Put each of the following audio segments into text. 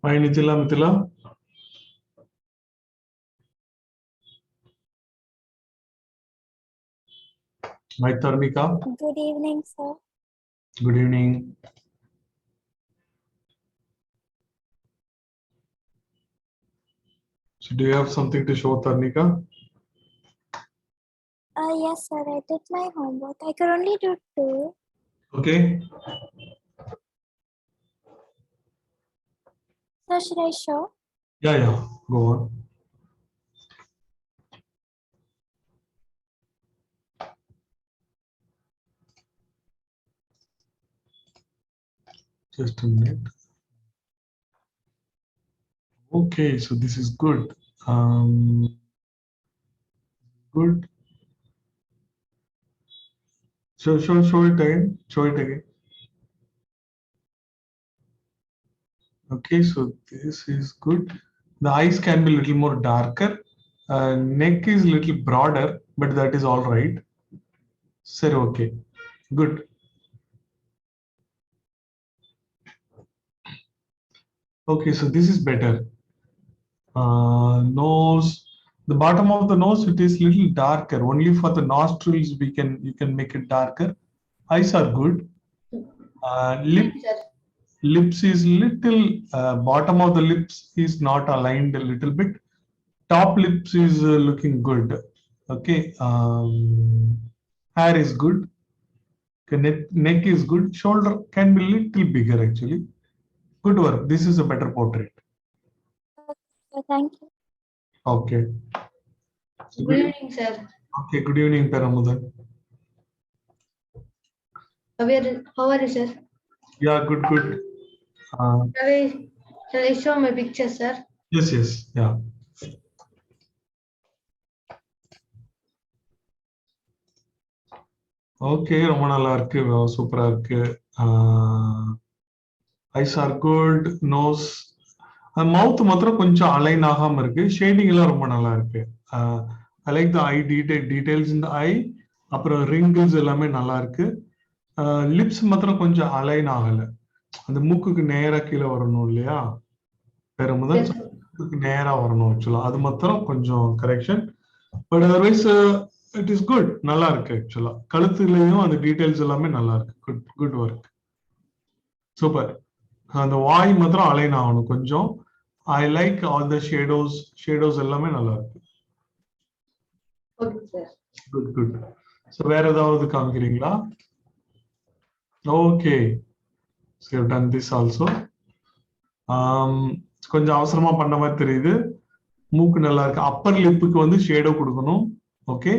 Hi Mithila. Hi Tarnika. Good evening, sir. Good evening. So do you have something to show, Tarnika? Yes, sir. I did my homework. I could only do 2. Okay. So should I show? Yeah. Go on. Just a minute. Okay, so this is good. Good. Show it again. Show it again. Okay, so this is good. The eyes can be a little more darker. Neck is a little broader, but that is all right. Sir, okay. Good. Okay, so this is better. Nose, the bottom of the nose, it is little darker. Only for the nostrils you can make it darker. Eyes are good. Lips is little, bottom of the lips is not aligned a little bit. Top lips is looking good. Okay. Hair is good. Neck is good. Shoulder can be little bigger actually. Good work. This is a better portrait. Thank you. Okay. So good evening, sir. Okay, good evening, Paramudan. How are you, sir? Yeah, good. Shall I show my picture, sir? Yes, yeah. Okay, ரொம்ப நல்லா இருக்கு, சூப்பரா இருக்கு. Eyes are good, nose, mouth மாத்திரம் கொஞ்சம் align ஆகாம இருக்கு. Shading எல்லாம் ரொம்ப நல்லா இருக்கு. I like the eye details in the eye. அப்புறம் wrinkles எல்லாமே நல்லா இருக்கு. லிப்ஸ் மாத்திரம் கொஞ்சம் அலைன் ஆகல. அந்த மூக்குக்கு நேரா கீழே வரணும் இல்லையா? பெருமுதல் நேரா வரணும் ஆக்சுவலா. அது மாத்திரம் கொஞ்சம் correction. But otherwise it is good. நல்லா இருக்கு ஆக்சுவலா. கழுத்துலயும் அந்த டீடைல்ஸ் எல்லாமே நல்லா இருக்கு. Good work. சூப்பர். அந்த வாய் மாத்திரம் அலைன் ஆகணும் கொஞ்சம். I like all the shadows எல்லாமே நல்லா இருக்கு. குட். சோ வேற ஏதாவது காமிக்கிறீங்களா? Okay. So you've done this also. கொஞ்சம் அவசரமா பண்ண மாதிரி தெரியுது. மூக்கு நல்லா இருக்கு. அப்பர் லிப்புக்கு வந்து ஷேடோ கொடுக்கணும். ஓகே.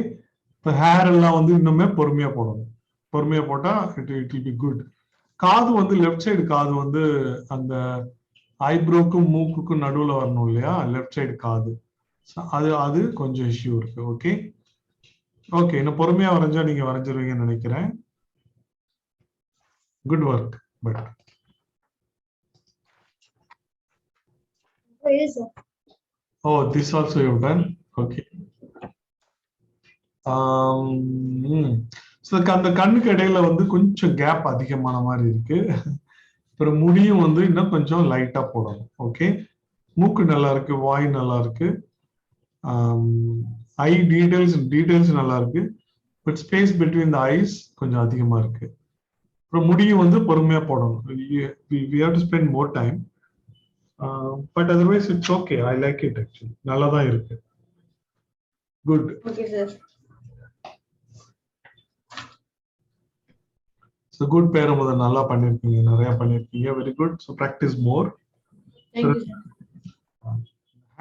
இப்போ ஹேர் எல்லாம் வந்து இன்னுமே பொறுமையா போடணும். பொறுமையா போட்டா இட் வில் பி குட். காது வந்து லெஃப்ட் சைடு காது வந்து அந்த ஐப்ரோக்கும் மூக்குக்கும் நடுவுல வரணும் இல்லையா? லெஃப்ட் சைடு காது. அது கொஞ்சம் இஷ்யூ இருக்கு. ஓகே. இன்னும் பொறுமையா வரைஞ்சா நீங்க வரைஞ்சிருவீங்கன்னு நினைக்கிறேன். Good work. But this also you've done. Okay. So அந்த கண்ணுக்கு இடையில வந்து கொஞ்சம் கேப் அதிகமான மாதிரி இருக்கு. அப்புறம் முடியும் வந்து இன்னும் கொஞ்சம் லைட்டா போடணும். ஓகே. மூக்கு நல்லா இருக்கு, வாய் நல்லா இருக்கு, ஐ டீடைல்ஸ் நல்லா இருக்கு. But space between the eyes கொஞ்சம் அதிகமா இருக்கு. அப்புறம் முடியும் வந்து பொறுமையா போடணும். we have to spend more time. But otherwise it's okay. I like it actually. நல்லா தான் இருக்கு. Good. Okay, sir. So good பேரமுத நல்லா பண்ணிருக்கீங்க, நிறைய பண்ணிருக்கீங்க. Very good. So practice more. Thank you, sir.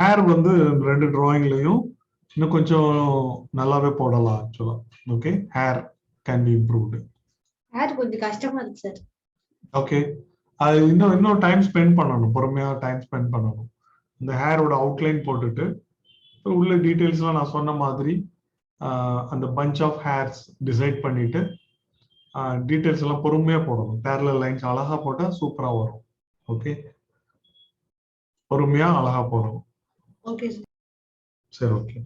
Hair வந்து ரெண்டு டிராயிங்லயும் இன்னும் கொஞ்சம் நல்லாவே போடலாம் ஆக்சுவலா. Okay. Hair can be improved. Hair கொஞ்சம் கஷ்டமா இருக்கு, சார். ஓகே. அது இன்னும் டைம் ஸ்பெண்ட் பண்ணணும். பொறுமையா டைம் ஸ்பெண்ட் பண்ணணும். இந்த ஹேரோட அவுட்லைன் போட்டுட்டு உள்ள டீடைல்ஸ்லாம் நான் சொன்ன மாதிரி அந்த பஞ்ச் ஆஃப் ஹேர்ஸ் டிசைட் பண்ணிட்டு டீடைல்ஸ் எல்லாம் பொறுமையா போடணும். பேரலல் லைன்ஸ் அழகா போட்டா சூப்பரா வரும். ஓகே. பொறுமையா அழகா போடணும். Okay sir. சரி, ஓகே.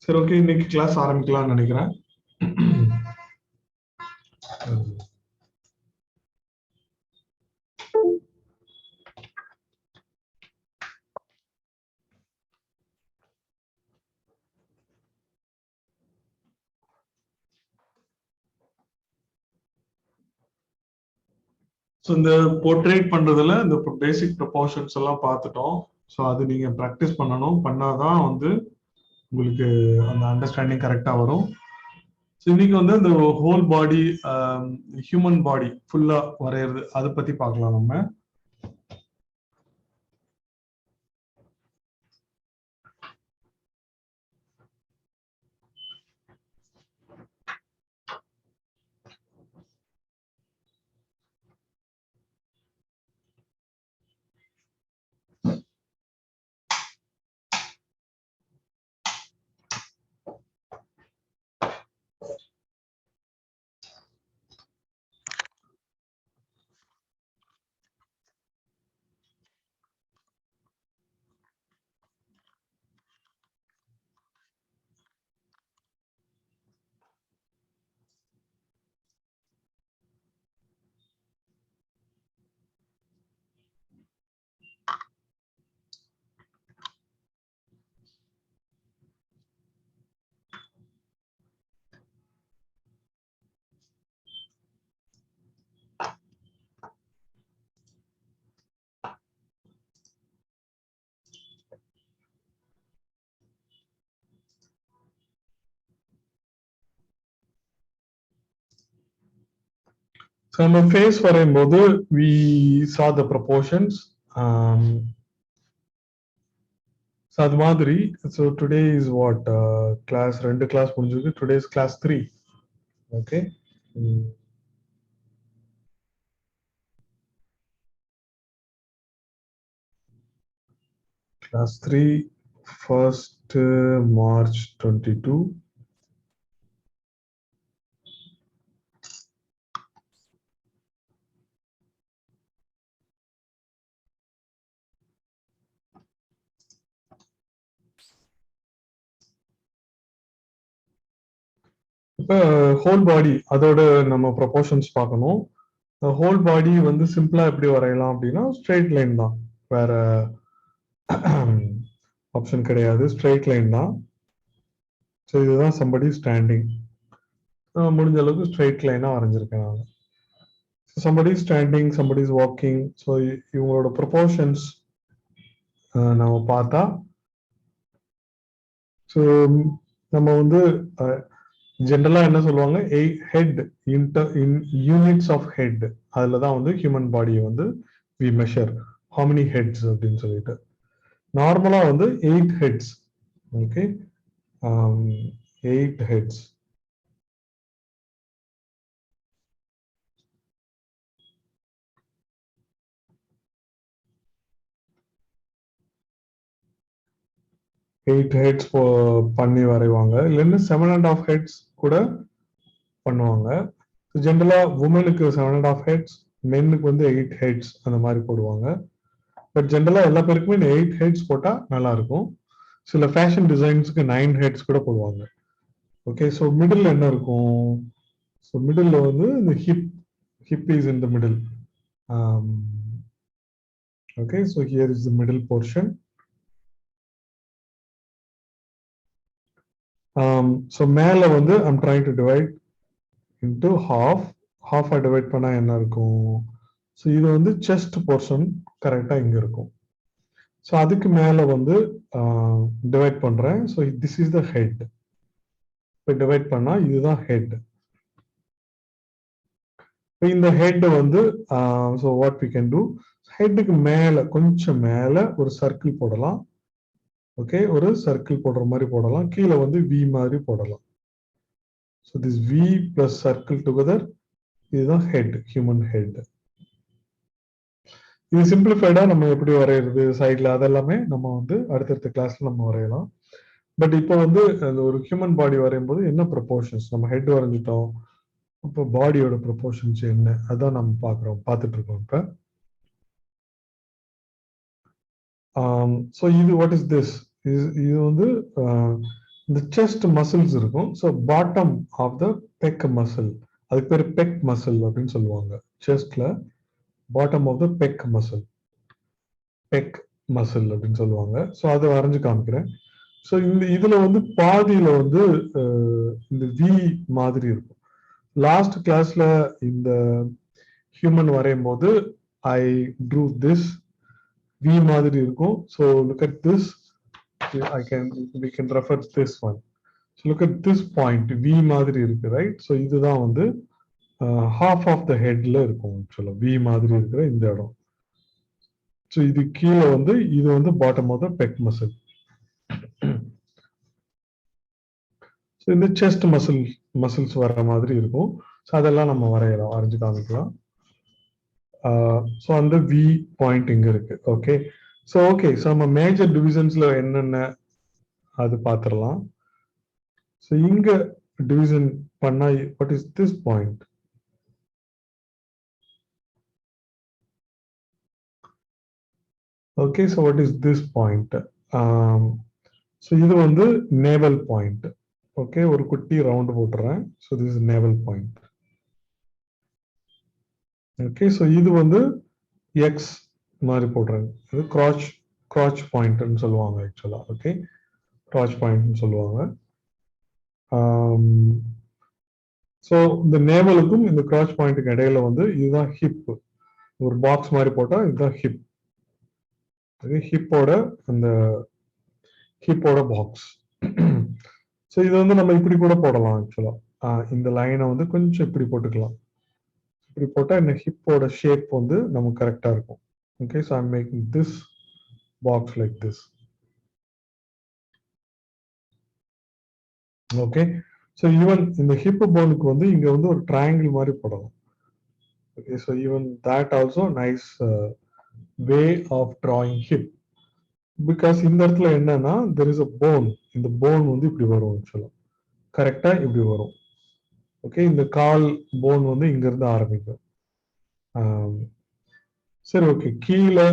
சரி, ஓகே. இன்னைக்கு கிளாஸ் ஆரம்பிக்கலாம்னு நினைக்கிறேன். ஸோ இந்த போர்ட்ரேட் பண்றதுல இந்த பேசிக் ப்ரொபோர்ஷன்ஸ் எல்லாம் பார்த்துட்டோம். ஸோ அது நீங்க ப்ராக்டிஸ் பண்ணணும். பண்ணாதான் வந்து உங்களுக்கு அந்த அண்டர்ஸ்டாண்டிங் கரெக்டா வரும். ஸோ இன்னைக்கு வந்து இந்த ஹோல் பாடி, ஹியூமன் பாடி ஃபுல்லா வரைகிறது அதை பத்தி பார்க்கலாம் நம்ம. So நம்ம ஃபேஸ் வரையும்போது we saw the proportions. So அது மாதிரி, so today is what class 2 class முடிஞ்சிருக்கு. Today is class 3. Okay. Class 3 1st March 22. இப்போ ஹோல் பாடி அதோட நம்ம ப்ரொபோர்ஷன்ஸ் பார்க்கணும். ஹோல் பாடி வந்து சிம்பிளா எப்படி வரையலாம் அப்படின்னா ஸ்ட்ரெயிட் லைன் தான், வேற ஆப்ஷன் கிடையாது, ஸ்ட்ரெயிட் லைன் தான். ஸோ இதுதான் somebody ஸ்டாண்டிங். முடிஞ்ச அளவுக்கு ஸ்ட்ரெயிட் லைனா வரைஞ்சிருக்கேன் நான். somebody standing, somebody is walking. So இவங்களோட ப்ரொபோர்ஷன்ஸ் நம்ம பார்த்தா, ஸோ நம்ம வந்து ஜென்ரலா என்ன சொல்லுவாங்க, head in units of head, அதுல தான் வந்து ஹியூமன் பாடியை வந்து we measure how many heads அப்படின்னு சொல்லிட்டு. நார்மலா வந்து 8 heads. Okay, 8 heads. heads பண்ணி வரைவாங்க, இல்லைன்னா 7.5 heads கூட பண்ணுவாங்க. ஜென்ரலா உமனுக்கு 7.5 heads, மென்னுக்கு வந்து 8 heads அந்த மாதிரி போடுவாங்க. பட் ஜென்ரலா எல்லா பேருக்குமே 8 heads போட்டா நல்லா இருக்கும். சில ஃபேஷன் டிசைன்ஸ்க்கு 9 heads கூட போடுவாங்க. ஓகே, ஸோ மிடில் என்ன இருக்கும்? ஸோ மிடில் வந்து இந்த hip is in the middle. Okay, so here is the middle portion. So மேலே வந்து I'm trying to divide into half divide பண்ணா என்ன இருக்கும்? ஸோ இது வந்து செஸ்ட் போர்ஷன் கரெக்டா இங்க இருக்கும். ஸோ அதுக்கு மேல வந்து டிவைட் பண்றேன். So this is the head. இப்போ டிவைட் பண்ணா இதுதான் ஹெட். இந்த ஹெட் வந்து so what we can do, ஹெட்டுக்கு மேல கொஞ்சம் மேல ஒரு சர்க்கிள் போடலாம். ஓகே, ஒரு சர்க்கிள் போடுற மாதிரி போடலாம். கீழே வந்து வி மாதிரி போடலாம். So this V plus circle together, இதுதான் ஹெட், ஹியூமன் ஹெட். இது சிம்பிளிஃபைடா நம்ம எப்படி வரைகிறது சைட்ல, அதெல்லாமே நம்ம வந்து அடுத்தடுத்த கிளாஸ்ல நம்ம வரையலாம். பட் இப்போ வந்து அந்த ஒரு ஹியூமன் பாடி வரையும் போது என்ன ப்ரொபோர்ஷன்ஸ், நம்ம ஹெட் வரைஞ்சிட்டோம், இப்போ பாடியோட ப்ரொபோர்ஷன்ஸ் என்ன, அதான் நம்ம பார்த்துட்டு இருக்கோம் இப்போ. ஸோ இது வாட் இஸ் திஸ், இது வந்து இந்த செஸ்ட் மசில்ஸ் இருக்கும். So bottom of the pec muscle, அதுக்கு பேர் பெக் மசில் அப்படின்னு சொல்லுவாங்க. செஸ்ட்ல bottom of the pec muscle அப்படின்னு சொல்லுவாங்க. ஸோ அதை வரைஞ்சு காமிக்கிறேன். ஸோ இதுல வந்து பாதியில வந்து இந்த வி மாதிரி இருக்கும். லாஸ்ட் கிளாஸ்ல இந்த ஹியூமன் வரையும் போது I drew this V மாதிரி இருக்கும். So look at this. We can refer this one. So look at this point. V மாதிரி இருக்கு, right? So இதுதான் வந்து half of the headல இருக்கும். ஆக்சுவலா V மாதிரி இருக்கிற இந்த இடம். So இது கீழே வந்து இது வந்து bottom of the pec muscle. So இந்த chest muscles வர மாதிரி இருக்கும். So அதெல்லாம் நம்ம வரையலாம், வரைஞ்சு காமிக்கலாம். So அந்த V point இங்க இருக்கு. ஓகே. So okay, so நம்ம மேஜர் டிவிஷன்ஸ்ல என்னென்ன அது பார்த்துடலாம். So இங்க டிவிஷன் பண்ணா what is this point? Okay, so what is this point? So இது வந்து navel point. Okay, ஒரு குட்டி ரவுண்ட் போட்டுறேன். So this is navel point. Okay, so இது வந்து X மாதிரி போடுறேன். இது crotch point ன்னு சொல்லுவாங்க ஆக்சுவலா. ஓகே, crotch point ன்னு சொல்லுவாங்க. ஸோ இந்த நேவலுக்கும் இந்த கிராச் பாயிண்ட்டுக்கு இடையில வந்து இதுதான் ஹிப். ஒரு பாக்ஸ் மாதிரி போட்டால் இதுதான் ஹிப். ஹிப்போட அந்த ஹிப்போட பாக்ஸ். ஸோ இது வந்து நம்ம இப்படி கூட போடலாம் ஆக்சுவலா. இந்த லைனை வந்து கொஞ்சம் இப்படி போட்டுக்கலாம். இப்படி போட்டால் இந்த ஹிப்போட ஷேப் வந்து நமக்கு கரெக்டாக இருக்கும். Okay, so I'm making this box like this. Okay, so even இந்த ஹிப் போனுக்கு வந்து இங்க வந்து ஒரு ட்ரையாங்கிள் மாதிரி போடலாம். Okay, so even that also nice way of drawing hip. Because இந்த இடத்துல என்னன்னா தெர் இஸ் அ போன். இந்த போன் வந்து இப்படி வரும் ஆக்சுவலா, கரெக்டா இப்படி வரும். ஓகே, இந்த கால் போன் வந்து இங்க இருந்து ஆரம்பிக்கும். சரி, ஓகே, கீழே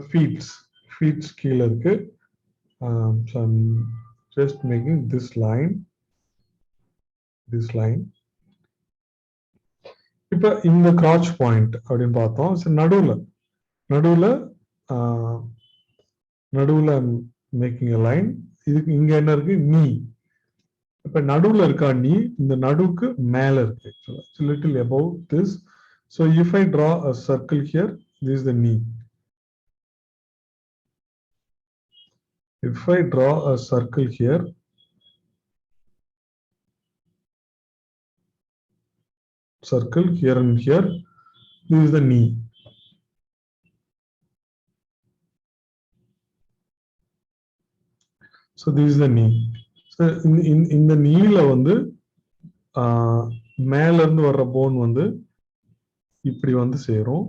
ஃபீட்ஸ் கீழே இருக்கு. So I'm just making this line. இப்ப இந்த கிராச் பாயிண்ட் அப்படின்னு பார்த்தோம். நடுவுல மேக்கிங் a line. இதுக்கு இங்க என்ன இருக்கு? நீ. இப்ப நடுவுல இருக்கா நீ? இந்த நடுவுக்கு மேல இருக்கு. It's a little above this. So if I draw a circle here, this is the knee. If I draw a circle here, and here, this is the knee. So this is the knee. So in the knee வந்து மேல இருந்து வர்ற phone வந்து இப்படி வந்து சேரும்.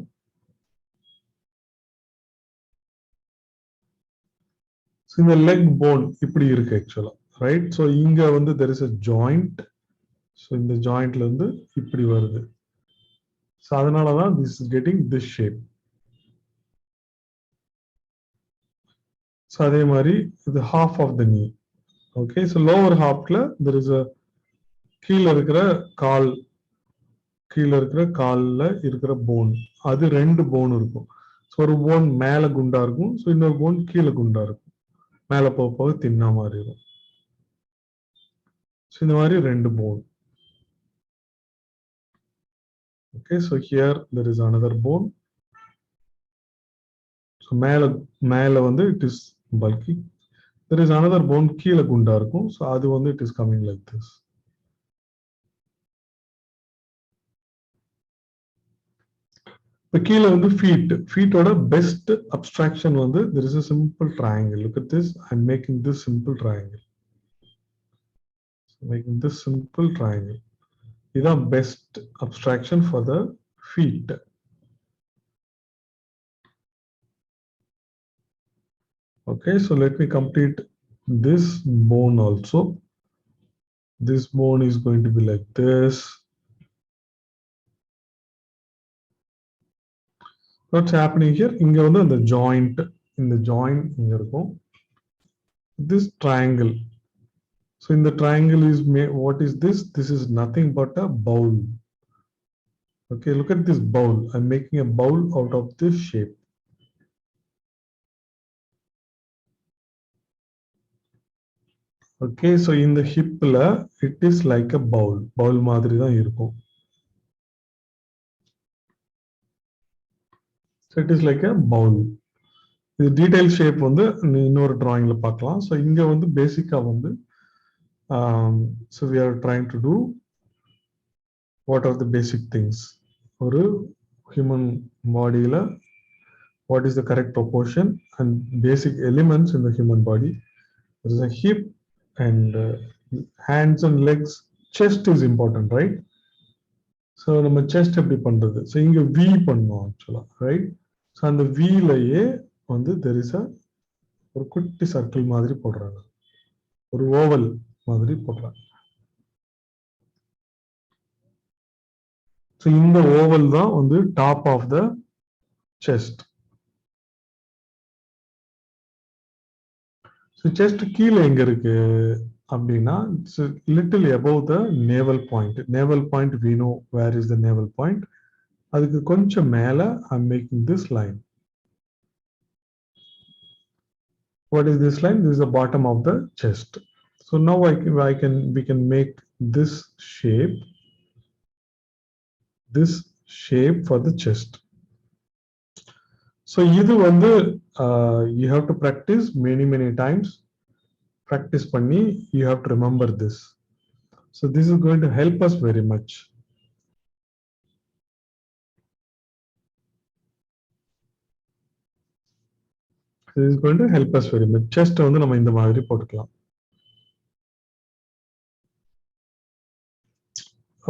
இந்த leg phone இப்படி இருக்கு ஆக்சுவலா, ரைட்? ஸோ இங்க வந்து there is a joint. So இந்த ஜாயிண்ட்ல இருந்து இப்படி வருது. ஸோ அதனாலதான் this is getting this shape. So அதே மாதிரி இது half of the knee. Okay, so lower halfல there is a கீழே இருக்கிற கால்ல இருக்கிற போன், அது ரெண்டு போன் இருக்கும். ஸோ ஒரு போன் மேல குண்டா இருக்கும், ஸோ இன்னொரு போன் கீழே குண்டா இருக்கும். மேல போக தின்னா மாதிரி இருக்கும். ஸோ இந்த மாதிரி ரெண்டு phone. Okay, so here there is another bone. So மேல வந்து it is bulky. There is another bone கீழே குண்டா இருக்கும். ஸோ அது வந்து it is coming like this. இப்போ கீழே வந்து ஃபீட்டோட பெஸ்ட் அப்ஸ்ட்ராக்ஷன் வந்து there is a simple triangle. Look at this. I'm making this simple triangle. இதுதான் best abstraction for the feet. Okay, so let me complete this bone also. This bone is going to be like this. What's happening here? இங்க வந்து அந்த joint, இந்த joint இங்க இருக்கும். This triangle. So in the triangle is what is this? This is nothing but a bowl. Okay, look at this bowl. I'm making a bowl out of this shape. Okay, so in the hipல it is like a bowl. Bowl மாதிரி தான் இருக்கும். it is like a bowl. The detail shape வந்து இன்னொரு drawingல பார்க்கலாம். So இங்க வந்து பேசிக்கா வந்து so we are trying to do what are the basic things. ஒரு human bodyல what is the correct proportion and basic elements in the human body. There is a hip and hands and legs. Chest is important, right? So நம்ம chest எப்படி பண்றது? So இங்க V பண்ணோம் actually, right? So அந்த V லயே வந்து there is a ஒரு குட்டி சர்க்கிள் மாதிரி போடுறாங்க, ஒரு ஓவல் மாதிரி போடுறாங்க. ஸோ இந்த ஓவல் தான் வந்து top of the chest. So chest கீழே எங்க இருக்கு அப்படின்னா it's little above the navel point. Navel point we know where is the navel point. அதுக்கு கொஞ்சம் மேல I am making this line. What is this line? This is the bottom of the chest. So now we can make this shape for the chest. So இது வந்து you have to practice many times. Practice பண்ணி you have to remember this. So this is going to help us very much. This is going to help us very much. Chest வந்து நம்ம இந்த மாதிரி போட்டுக்கலாம்.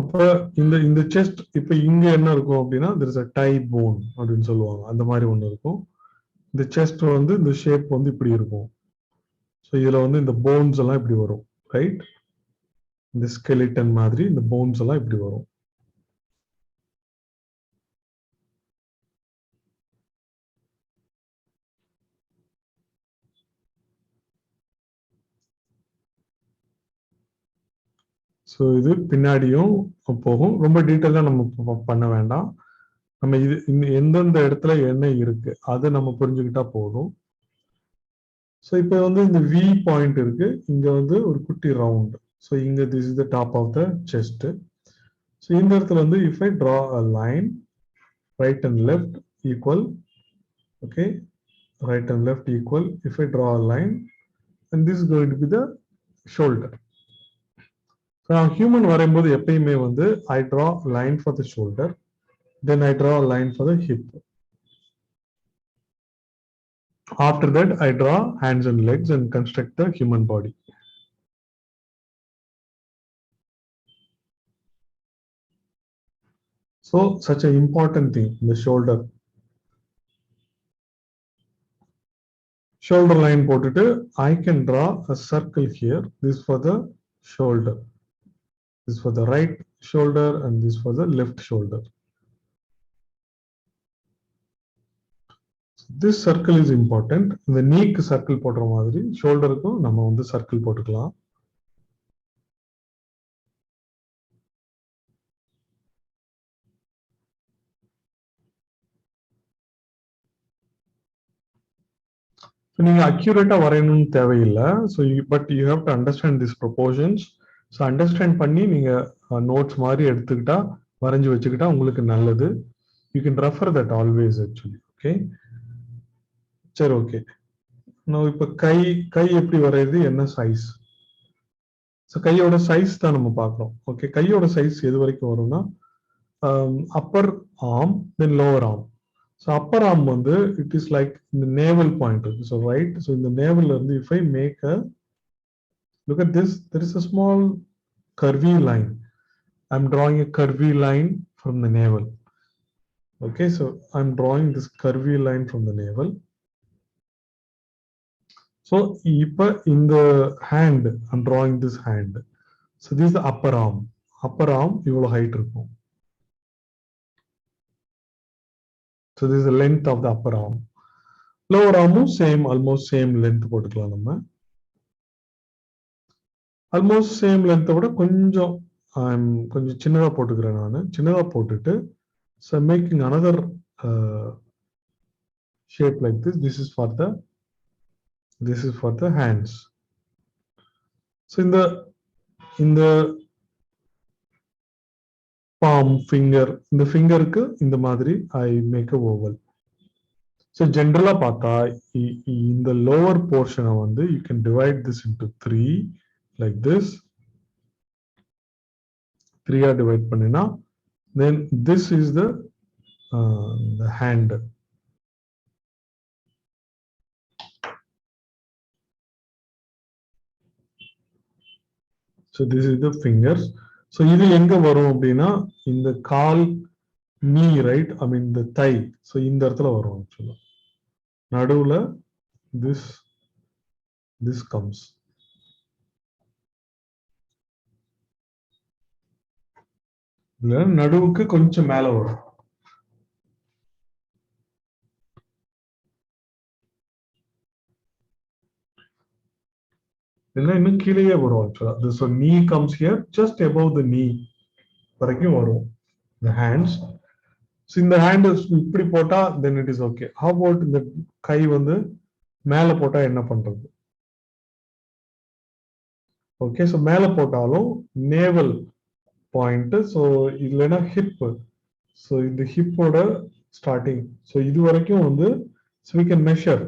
அப்ப இந்த செஸ்ட் இப்ப இங்க என்ன இருக்கும் அப்படின்னா there is a tie bone அப்படின்னு சொல்லுவாங்க, அந்த மாதிரி ஒண்ணு இருக்கும். இந்த செஸ்ட் வந்து இந்த ஷேப் வந்து இப்படி இருக்கும். ஸோ இதுல வந்து இந்த போன்ஸ் எல்லாம் இப்படி வரும், ரைட்? இந்த ஸ்கெலிட்டன் மாதிரி இந்த போன்ஸ் எல்லாம் இப்படி வரும். ஸோ இது பின்னாடியும் போகும். ரொம்ப டீட்டெயிலாக நம்ம பண்ண வேண்டாம். நம்ம இது எந்தெந்த இடத்துல என்ன இருக்கு அதை நம்ம புரிஞ்சுக்கிட்டா போதும். ஸோ இப்போ வந்து இந்த வி பாயிண்ட் இருக்கு, இங்க வந்து ஒரு குட்டி ரவுண்ட். ஸோ இங்க this is the top of the chest. So இந்த இடத்துல வந்து if I draw a line right and left equal, okay, right and left equal, if I draw a line and this is going to be the shoulder. Human வரையும்போது எப்பயுமே வந்து I draw line for the shoulder, then I draw line for the hip. After that, I draw hands and legs and construct the human body. So, such an important thing, the shoulder. Shoulder line போட்டுட்டு I can draw a circle here. This for the shoulder. This for the right shoulder and this for the left shoulder. This circle is important. இந்த நீக்கு circle போடுற மாதிரி ஷோல்டருக்கும் நம்ம வந்து circle போட்டுக்கலாம். நீங்க accurate வரையணும்னு தேவையில்லை. So but you have to understand this proportions. So understand பண்ணி நீங்க நோட்ஸ் மாதிரி எடுத்துக்கிட்டா வரைஞ்சி வச்சுக்கிட்டா உங்களுக்கு நல்லது. You can refer that always actually. Okay, சரி, ஓகே. நான் இப்போ கை எப்படி வரையுது, என்ன சைஸ்? ஸோ கையோட சைஸ் தான் நம்ம பார்க்குறோம். ஓகே, கையோட சைஸ் எது வரைக்கும் வரும்னா upper arm then lower arm. So upper arm வந்து இட் இஸ் லைக் இந்த நேவல் பாயிண்ட் இருக்கு. ஸோ ரைட், ஸோ இந்த நேவல்ல இருந்து if I make a look at this, there is a small curvy line. I'm drawing a curvy line from the navel. Okay, so I'm drawing this curvy line from the navel. So in the hand, I'm drawing this hand. So this is the upper arm. Upper arm இவ்வளவு height இருக்கும். So this is the length of the upper arm. Lower arm same, almost same length போட்டுக்கலாம் நம்ம. Almost same length விட கொஞ்சம் சின்னதா போட்டுக்கிறேன் நான். சின்னதா போட்டுட்டு so I'm making another shape like this. This is for the hands. So in the palm, finger, இந்த fingerக்கு இந்த மாதிரி I make a oval. So generally பார்த்தா இந்த lower portion வந்து you can divide this into 3 like this. 3 ah divide பண்ணினா then this is the hand. So this is the fingers. So இது எங்க வரும் அப்படின்னா இந்த கால் knee, right? I mean the thigh. So இந்த இடத்துல வரும் actually. நடுவுல this comes. இல்ல நடுவுக்கு கொஞ்சம் மேல வரும். இல்ல இன்னும் கீழேயே வரும் actually. So knee comes here just above the knee வரைக்கும் வரும். The hands. So இந்த hand இப்படி போட்டா then it is okay. How about இந்த கை வந்து மேல போட்டா என்ன பண்றது? Okay, so மேல போட்டாலும் navel point. So இல்லனா hip. So இந்த hip ஓட starting. So இது வரைக்கும் வந்து so we can measure.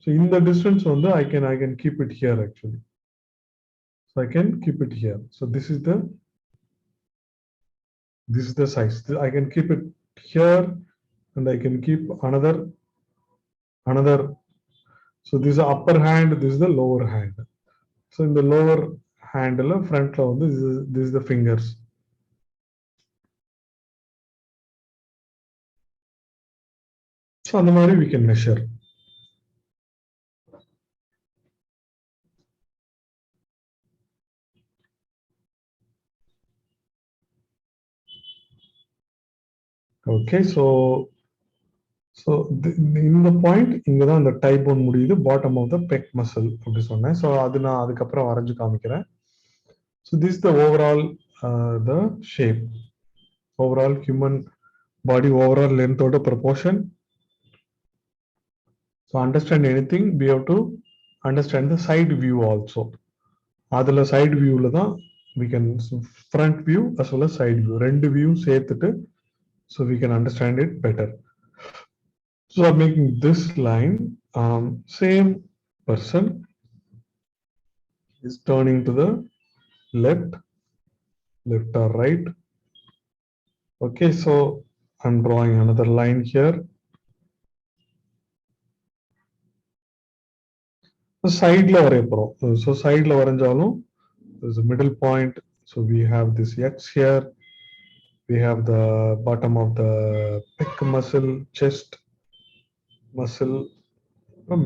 So இந்த distance வந்து I can keep it here actually. So I can keep it here. So this is the size. I can keep it here and I can keep another. So this is the upper hand, this is the lower hand. So in the lower hand front this is the fingers. So on the மாதிரி we can measure. Okay, so in the point இங்க தான் இந்த tie phone முடியுது, bottom of the pec muscle அப்படி சொன்னேன். So அது நான் அதுக்கு அப்புறம் வரைஞ்சு காமிக்கிறேன். So this is the overall the shape, overall human body overall length order proportion. So understand anything we have to understand the side view also. அதுல side viewல தான் we can front view as well as side view ரெண்டு view சேர்த்துட்டு so we can understand it better. So I'm making this line, same person is turning to the left or right. Okay, so I'm drawing another line here. So side la vare porom. So side la varanjalum there's a middle point. So we have this X here. We have the bottom of the pec muscle, chest muscle.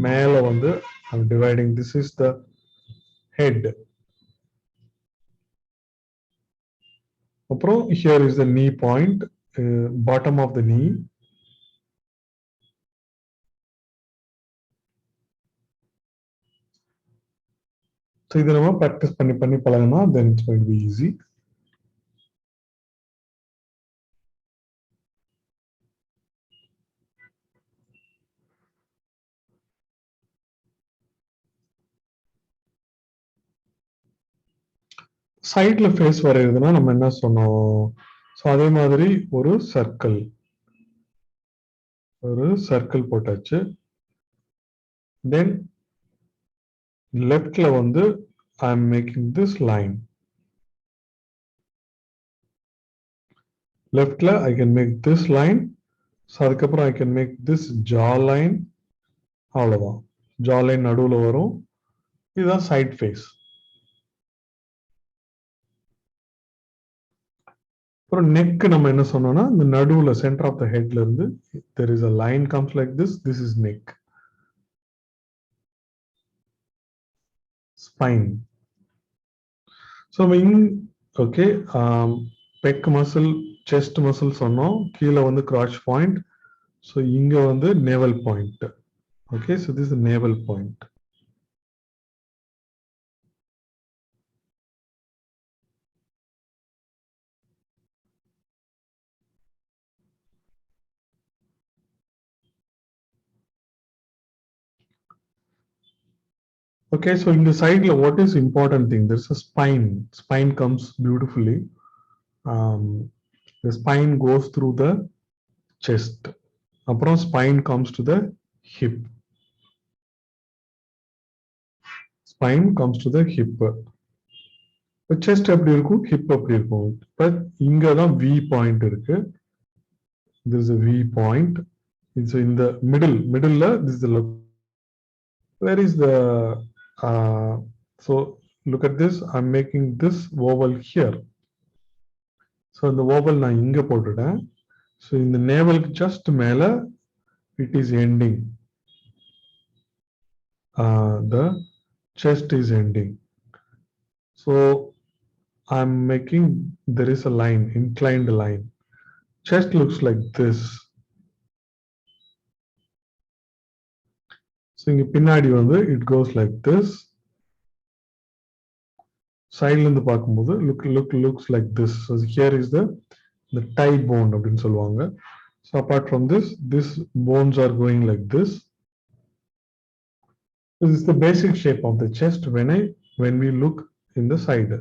மேல வந்து I'm dividing. This is the head. அப்புறம் here is the knee point, bottom of the knee. So இதை நம்ம practice பண்ணி பழகினா then it's going to be easy. சைட்ல face வரையிறதுனா நம்ம என்ன சொன்னோம்? ஸோ அதே மாதிரி ஒரு சர்க்கிள் போட்டாச்சு. தென் லெஃப்ட்ல வந்து I am making this line. லெஃப்ட்ல I can make this line. So அதுக்கப்புறம் I can make this jaw line. அவ்வளோதான், ஜா லைன் நடுவில் வரும். இதுதான் சைட் ஃபேஸ். அப்புறம் நெக் நம்ம என்ன சொன்னோம்னா இந்த நடுவுல சென்டர் ஆஃப் த ஹெட்ல இருந்து there is a line comes like this is neck. Spine. So okay, pec muscle, chest muscle சொன்னோம். கீழ வந்து crotch point. So இங்க வந்து navel point. Okay, so this is the navel point. Okay, so in the side, what is important thing? There's a spine. Spine comes beautifully. The spine goes through the chest. Apron spine comes to the hip. Spine comes to the hip. The chest எப்படி இருக்கும், hip எப்படி இருக்கும். But இங்க தான் V point இருக்கு. This is a V point. It's in the middle. This is the look. Where is the so look at this. I'm making this oval here. So the oval நான் இங்க போட்டுட்டேன். So in the navel just மேல it is ending. The chest is ending. So I'm making, there is a line, inclined line. Chest looks like this. So இங்க பின்னாடி வந்து it goes like this. Sideல இருந்து பார்க்கும்போது looks like this. So here is the thigh bone அப்படின்னு சொல்லுவாங்க. So apart from this bones are going like this. This is the basic shape of the chest when we look in the side.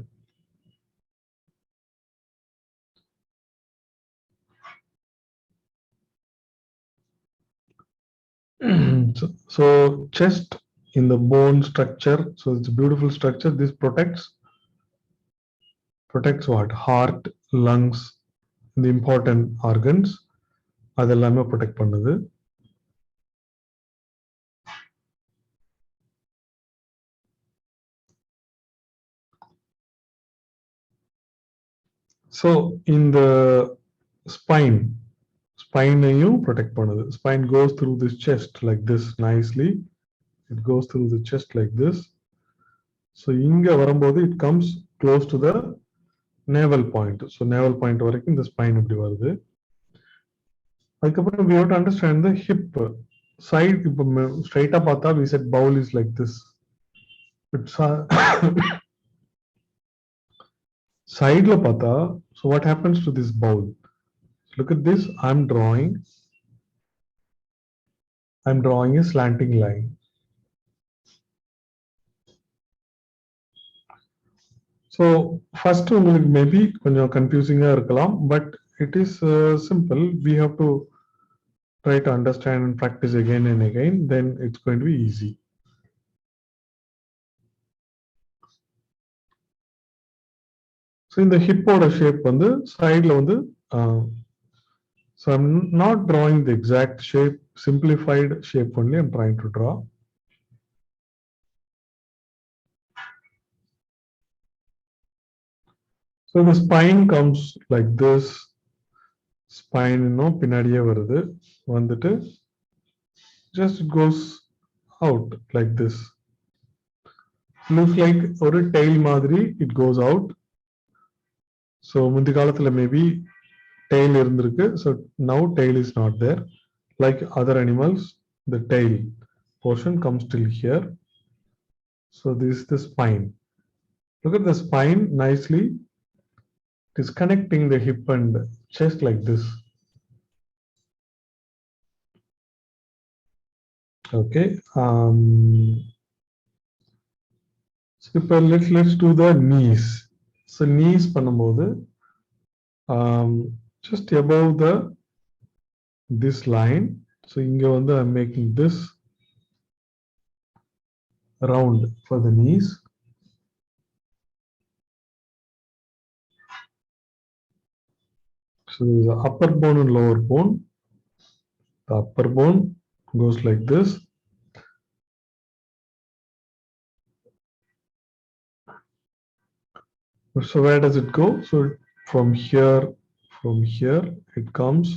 So chest in the bone structure, so it's a beautiful structure. This protects what? Heart, lungs, the important organs. அதெல்லாமே protect பண்ணுது. So in the spine protect பண்ணுது. Spine goes through this chest like this nicely. It goes through the chest like this. So இங்க வரும்போது it comes close to the navel point. So navel point வரைக்கும் இந்த spine இப்படி வருது. அதுக்கப்புறம் we have to understand the hip side. இப்போ straight பார்த்தா we said bowl is like this. It's sideல பார்த்தா, so what happens to this bowl? Look at this. I'm drawing a slanting line. So first உங்களுக்கு maybe கொஞ்சம் confusing இருக்கலாம், but it is simple. We have to try to understand and practice again and again, then it's going to be easy. So in the hip shape வந்து sideல வந்து so I'm not drawing the exact shape, simplified shape only I'm trying to draw. So the spine comes like this. Spine பின்னாடியே வருது, வந்துட்டு just goes out like this. Looks like ஒரு tail மாதிரி it goes out. So முந்தி காலத்துல maybe tail இருந்திருக்கு. So now tail is not there. Like other animals, the tail portion comes till here. So this is the spine. Look at the spine nicely. It is connecting the hip and chest like this. Okay. So let's do the knees. So knees பண்ணும்போது just above this line. So இங்க வந்து I'm making this round for the knees. So there is the upper bone and lower bone. The upper bone goes like this. So where does it go? So from here it comes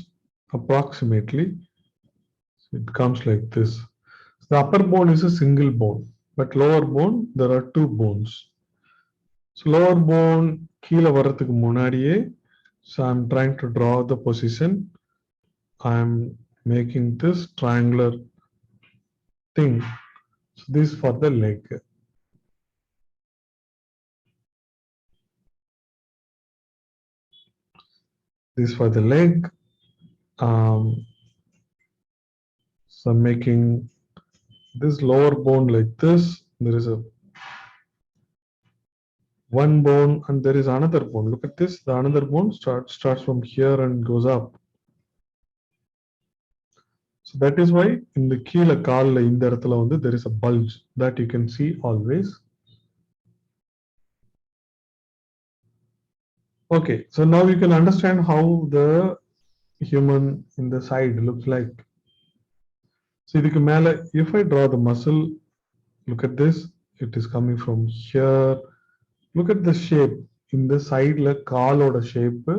approximately. So it comes like this. So the upper bone is a single bone, but lower bone there are two bones. So lower bone கீழ வரதுக்கு முன்னாடியே, so I'm trying to draw the position. I'm making this triangular thing. So this is for the leg. This is for the leg. So I'm making this lower bone like this. There is one bone and there is another bone. Look at this. The another bone starts from here and goes up. So So that is why in the கீழ கால்ல இந்த இடத்துல வந்து there is a bulge that you can see always. Okay, so now you can understand how the human in the side looks like. So இதுக்கு மேல if I draw the muscle, look at this, it is coming from here. Look at the shape. இந்த சைடுல காலோட shape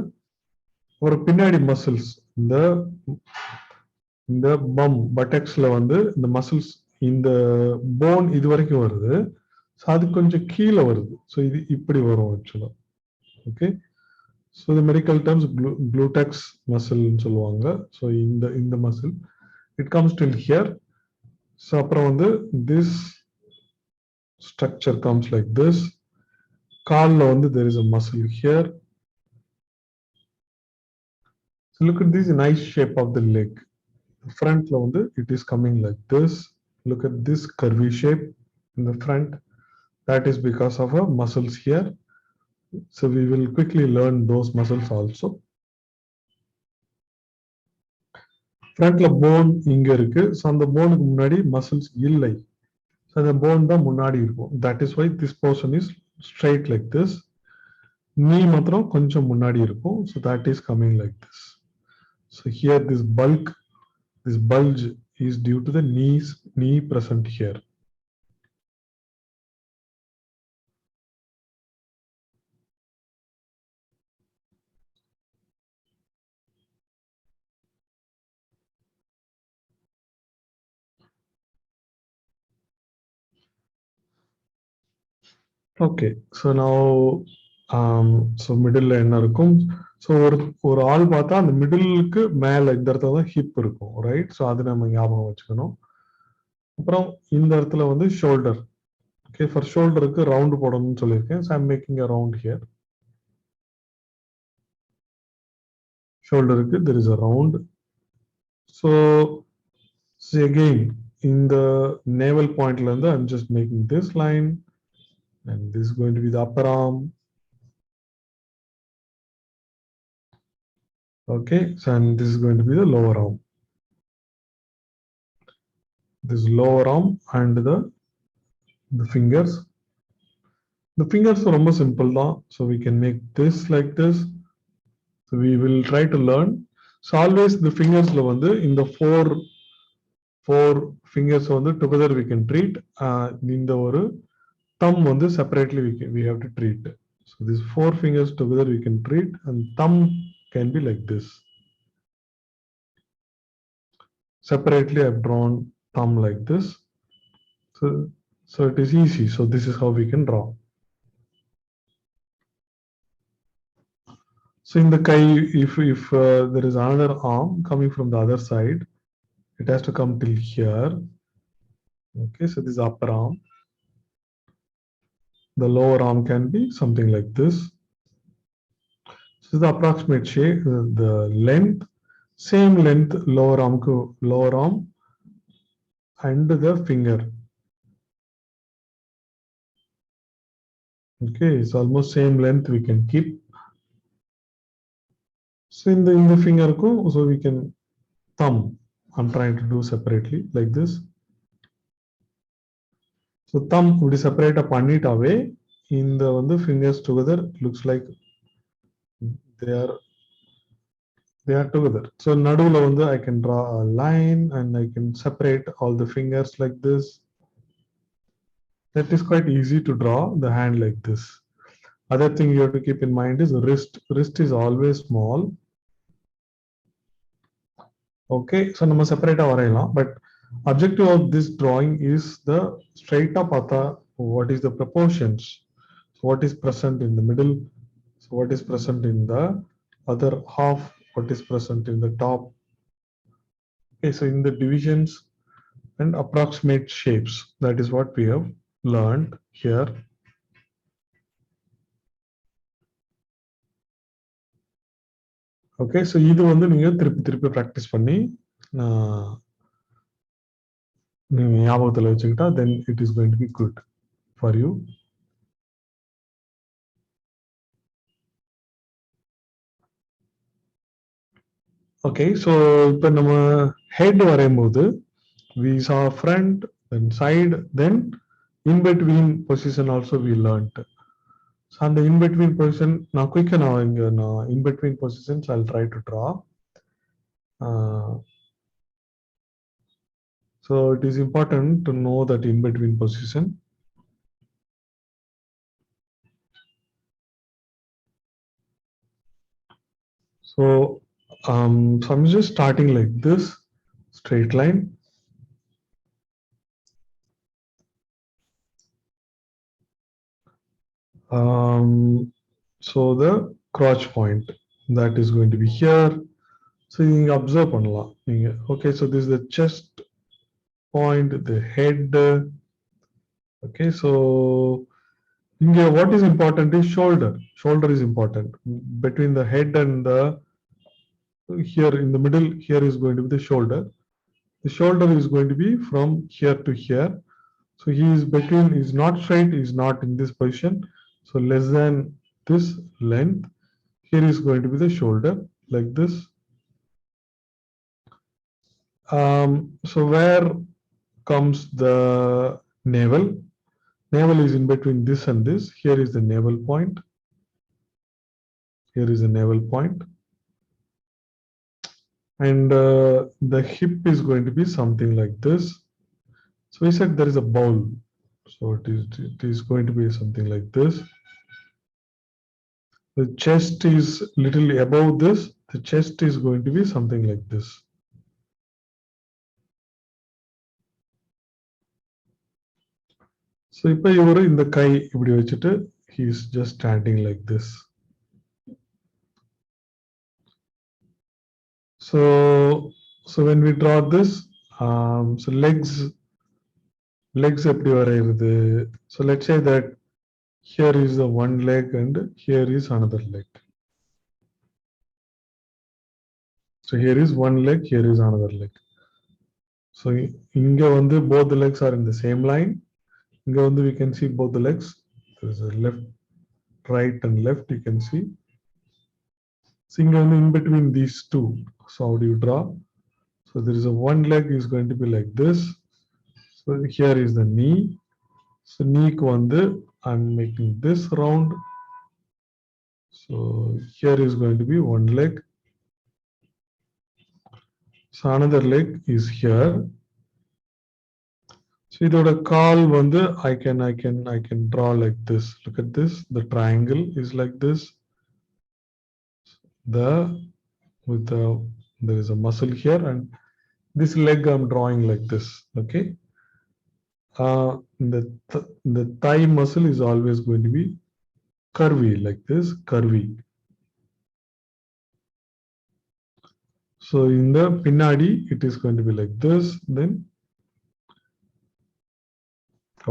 ஒரு பின்னாடி muscles இந்த பம் பட்டெக்ஸ்ல வந்து இந்த மசில்ஸ் இந்த போன் இது வரைக்கும் வருது. ஸோ அது கொஞ்சம் கீழே வருது. ஸோ இது இப்படி வரும் ஆக்சுவலா. ஓகே, ஸோ இந்த மெடிக்கல் டர்ம்ஸ் க்ளூடெக்ஸ் மசில்னு சொல்லுவாங்க. ஸோ இந்த muscle it comes till here. So அப்புறம் வந்து this structure comes like this. காலில் வந்து there is a muscle here. So look at this nice shape of the leg. Front la vandu it is coming like this. Look at this curvy shape in the front. That is because of our muscles here. So we will quickly learn those muscles also. Front la bone inga irukku. So அந்த போனுக்கு முன்னாடி muscles இல்லை. So the bone தான் முன்னாடி இருக்கும். That is why this portion is straight like this. knee மாத்திரம் கொஞ்சம் முன்னாடி இருக்கும். So that is coming like this. So here this bulge is due to the knee present here. Okay, so now so middle la என்ன இருக்கும்? So ஒரு ஆள் பார்த்தா அந்த மிடிலுக்கு மேல இந்த இடத்துல தான் ஹிப் இருக்கும், ரைட்? ஸோ அது நம்ம ஞாபகம் வச்சுக்கணும். அப்புறம் இந்த இடத்துல வந்து ஷோல்டர். ஓகே, ஃபார் ஷோல்டருக்கு ரவுண்ட் போடணும்னு சொல்லியிருக்கேன். So I'm making a round here. ஷோல்டருக்கு there is a round. So again in the navel point la irundhu I'm just making this line, and this is going to be the upper arm. Okay, so and this is going to be the lower arm. This lower arm and the fingers. The fingers are ரொம்ப simple தான். So we can make this like this. So we will try to learn. So always the fingers la வந்து இந்த four fingers வந்து together we can treat. இந்த ஒரு thumb வந்து separately we have to treat. So these four fingers together we can treat, and thumb can be like this. Separately I've drawn thumb like this. So it is easy. So this is how we can draw. So in the kai, if there is another arm coming from the other side, it has to come till here. Okay, so this is upper arm. The lower arm can be something like this. So the approximate shape, the length, same length lower arm and the finger. Okay, it's almost same length we can keep. So in the finger, so we can thumb. I'm trying to do separately like this. So thumb would separate a panit away. In the fingers together, looks like they are together. So nadula I can draw a line and I can separate all the fingers like this. That is quite easy to draw the hand like this. Other thing you have to keep in mind is wrist. Wrist is always small. Okay, so நம்ம செப்பரேட்டா வரையலாம், but objective of this drawing is the straight up பார்த்தா what is the proportions, so what is present in the middle, so what is present in the other half, what is present in the top. Okay, so in the divisions and approximate shapes, that is what we have learned here. Okay, so இது நீங்க திருப்பி practice பண்ணி நீங்க ஞாபகத்துல வச்சுக்கிட்டா then it is going to be good for you. Okay, so இப்போ நம்ம head வரையும்போது we saw front, then side, then in between position also we learned. So on the in between position, now quick now in between positions I'll try to draw. So it is important to know that in between position. So I'm just starting like this straight line. So the crotch point that is going to be here. So you can observe பண்ணலாம். Okay, so this is the chest point, the head. Okay, so what is important is shoulder. Shoulder is important. Between the head and the here in the middle, here is going to be the shoulder. The shoulder is going to be from here to here. So he is between, is not straight, is not in this position. So less than this length. Here is going to be the shoulder like this. So where comes the navel? Navel is in between this and this. Here is the navel point. Here is the navel point. And the hip is going to be something like this. So we said there is a bowl. So it is going to be something like this. The chest is little above this. The chest is going to be something like this. So இப்போ இவரு இந்த கை இப்படி வச்சிட்டு he is just standing like this. So when we draw this, so legs எப்படி வரையிறது? So let's say that here is the one leg and here is another leg. So here is one leg, here is another leg. So இங்க வந்து both the legs are in the same line. இங்க வந்து we can see both the legs. There is a left, right and left you can see. So இங்க வந்து in between these two. So how do you draw? So there is a one leg is going to be like this. So here is the knee. So knee க்கு வந்து I'm making this round. So here is going to be one leg. So another leg is here. So இதோட கால் வந்து I can draw like this. Look at this. The triangle is like this. There is a muscle here and this leg I'm drawing like this. Okay. The thigh muscle is always going to be curvy like this, curvy. So in the pinnadi, it is going to be like this. Then,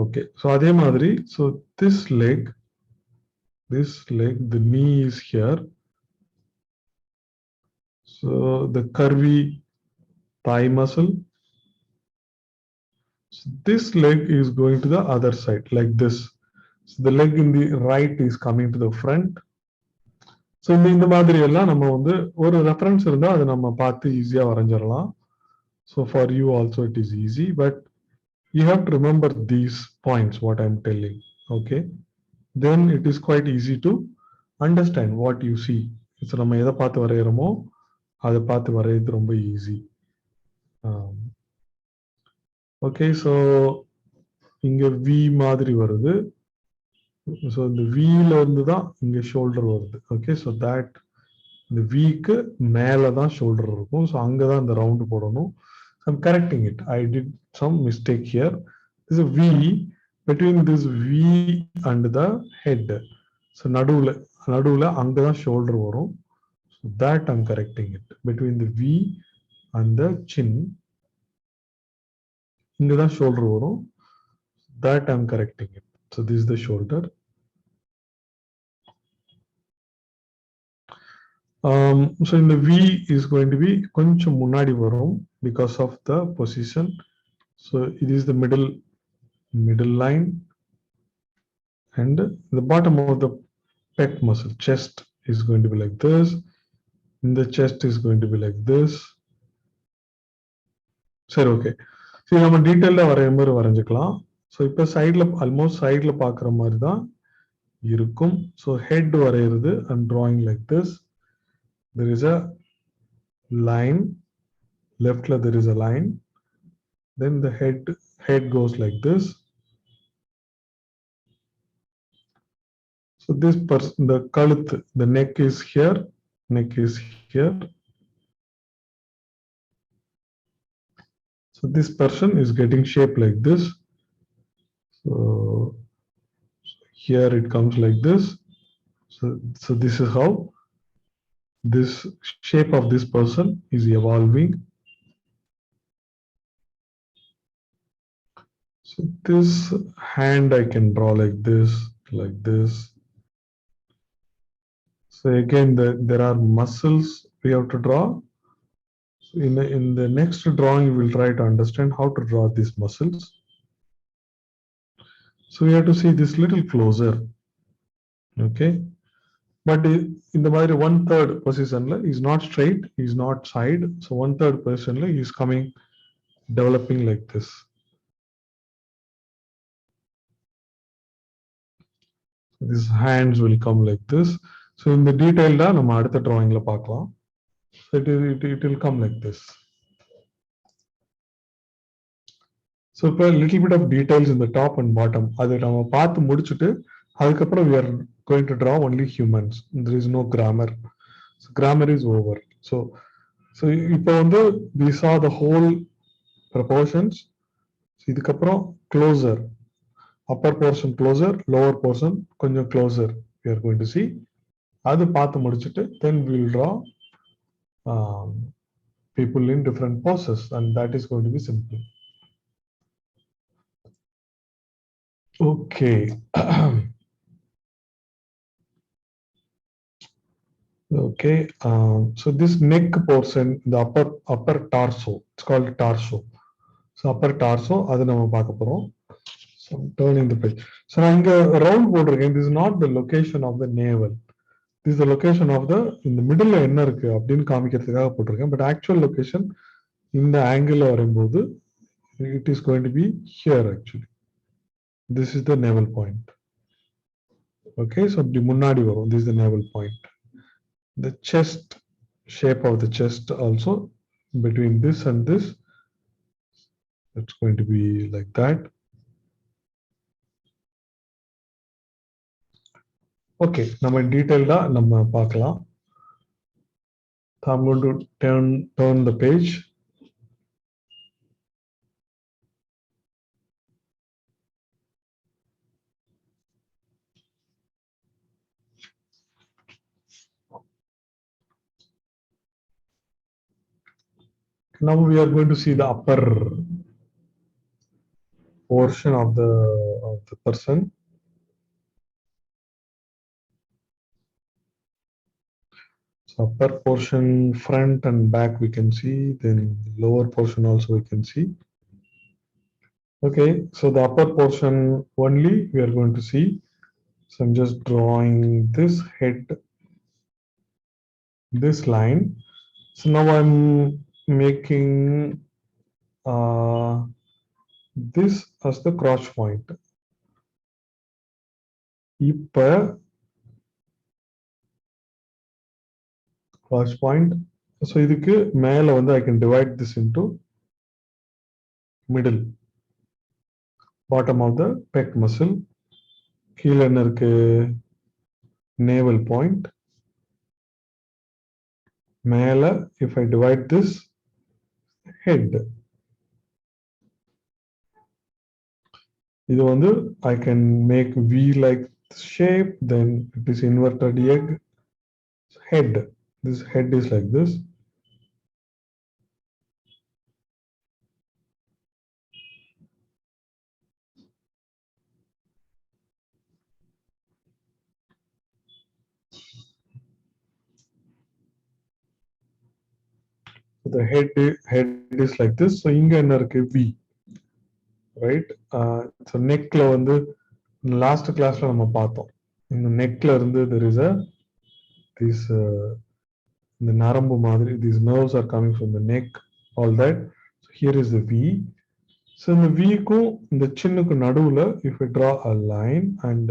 okay. So adhe madri. So this leg, the knee is here. So the curvy thigh muscle. So this leg is going to the other side like this. So the leg in the right is coming to the front. So இந்த மாதிரி எல்லாம் நம்ம வந்து ஒரு reference இருந்தா அதை நம்ம பார்த்து ஈஸியா வரைஞ்சிடலாம். So for you also it is easy, but you have to remember these points what I'm telling. Okay, then it is quite easy to understand what you see. So நம்ம எதை பார்த்து வரையறோமோ அதை பார்த்து வரையறது ரொம்ப ஈஸி. Okay, so இங்க V மாதிரி வருது. So இந்த V ல இருந்து தான் இங்க ஷோல்டர் வருது. Okay, so that இந்த V க்கு மேல தான் ஷோல்டர் இருக்கும். So அங்க தான் இந்த ரவுண்ட் போடணும். So I'm correcting it. I did some mistake here. This is a V between this V and the head. So நடுவுல அங்க தான் ஷோல்டர் வரும். So that I'm correcting it. Between the V and the chin இங்க தான் shoulder வரும். That I'm correcting it. So this is the shoulder. So in the V is going to be கொஞ்சம் முன்னாடி வரும் because of the position. So it is the middle line and the bottom of the pec muscle, chest is going to be like this. The chest is going to be like this. சரி, okay. சரி, நம்ம டீட்டெயில்டா வரைய மாதிரி வரைஞ்சிக்கலாம். So இப்போ சைடில் almost சைடில் பார்க்குற மாதிரி தான் இருக்கும். ஸோ ஹெட் வரைகிறது and drawing like this. There is a line. Leftல there is a line. Then the head goes like this. So this person, the kaluth, the neck is here, neck is here. So this person is getting shaped like this. So here it comes like this. So this is how this shape of this person is evolving. So this hand I can draw like this, like this. So again, there are muscles we have to draw. So in the next drawing, we will try to understand how to draw these muscles. So we have to see this little closer. Okay. But in the matter 1/3 position is not straight, is not side. So 1/3 position is coming, developing like this. These hands will come like this. So in the detail, நம்ம அடுத்த drawingல பார்க்கலாம். So it will come like this. So a little bit of details in the top and bottom. அது நம்ம பார்த்து முடிச்சிட்டு அதுக்கப்புறம் we are going to draw only humans. There is no grammar. So grammar is over. So இப்போ வந்து we saw the whole proportions. So இதுக்கப்புறம் closer. Upper portion closer, lower portion கொஞ்சம் closer. We are going to see. அது பார்த்து முடிச்சிட்டு then we will draw people in different poses, and that is going to be simple. Okay. Okay. So this neck portion, the upper torso, it's called torso. So upper torso, அது நம்ம பார்க்க போறோம். So I'm turning the page. So நான் இங்க round போட்டிருக்கேன். This is not the location of the navel. This is the location of the in the middle என்ன இருக்கு அப்படின்னு காமிக்கிறதுக்காக போட்டிருக்கேன். But actual location இந்த angle வரும்போது it is going to be here actually. This is the navel point. Okay, so அப்படி முன்னாடி வரும். This is the navel point. The chest, shape of the chest also, between this and this, it's going to be like that. Okay, நம்ம டீடைல்டா நம்ம பார்க்கலாம். I'm going to turn the page. Now we are going to see the upper portion of the person. So upper portion, front and back we can see, then lower portion also we can see. Okay, so the upper portion only we are going to see. So I'm just drawing this head, this line. So now I'm making this as the crotch point. இப்போ crotch point. So இதுக்கு மேல வந்து I can divide this into middle, bottom of the pec muscle. கீழ என்ன இருக்கு? Navel point. மேல if I divide this, head. இது வந்து I can make V-like shape, then it is inverted egg. Head. This head is like this. The head is like this. So இங்க என்ன இருக்கு? V. Right? So neckல வந்து last classல நம்ம பார்த்தோம். இந்த neckல இருந்து there is a this இந்த நரம்பு மாதிரி, these nerves are coming from the neck, all that. So here is the V. So இந்த V-க்கும் இந்த சின்னுக்கு நடுவுல, if we draw a line, and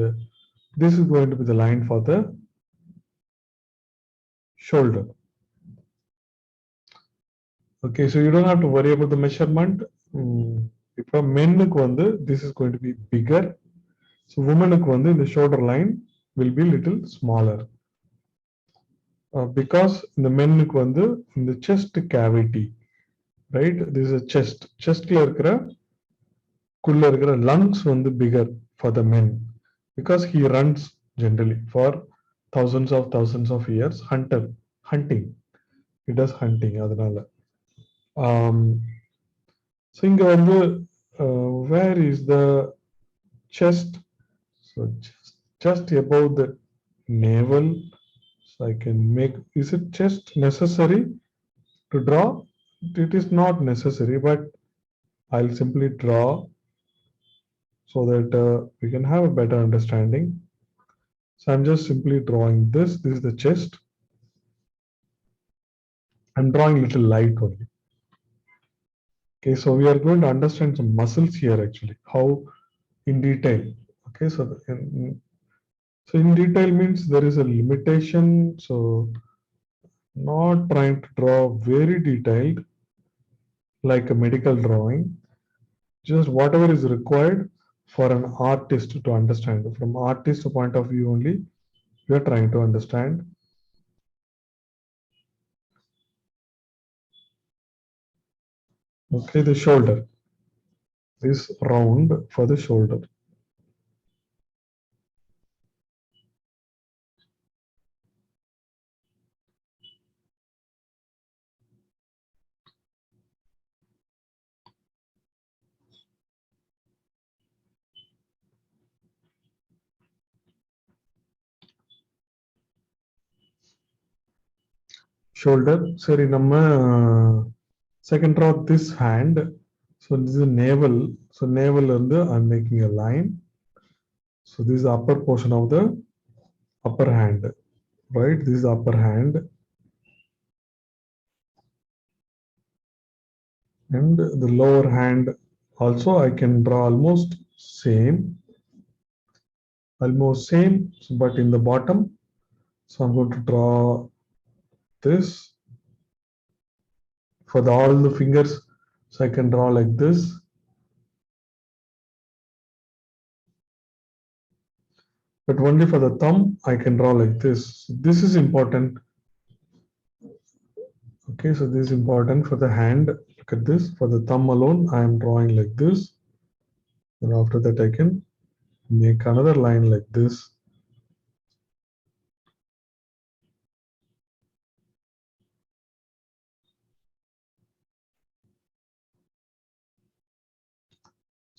this is going to be the line for the shoulder. Okay, so you don't have to worry about the measurement. இப்போ மென்னுக்கு வந்து this is going to be bigger. So womanக்கு வந்து the shoulder line will be little smaller. Because the மென்னுக்கு வந்து the chest cavity, right? This is a chest. Chestல இருக்கிற குள்ள இருக்கிற lungs வந்து bigger for the men because he runs generally for thousands of years. Hunting. He does hunting அதனால. So இங்க வந்து where is the chest? So just above the navel. So I can make, is it chest necessary to draw? It is not necessary, but I'll simply draw so that we can have a better understanding. So I'm just simply drawing this. This is the chest. I'm drawing little light only. Okay, so we are going to understand some muscles here actually, how in detail. Okay, so in detail means there is a limitation. So not trying to draw very detailed like a medical drawing, just whatever is required for an artist to understand. From artist point of view only, we are trying to understand. Okay, the shoulder, this round for the shoulder. Shoulder. Sorry, நம்ம second draw this hand. So this is navel. So navel and I'm making a line. So this is the upper portion of the upper hand, right? This is the upper hand. And the lower hand also I can draw almost same, but in the bottom. So I'm going to draw this for all the fingers. So I can draw like this. But only for the thumb, I can draw like this. This is important. Okay, so this is important for the hand. Look at this. For the thumb alone, I am drawing like this. And after that, I can make another line like this.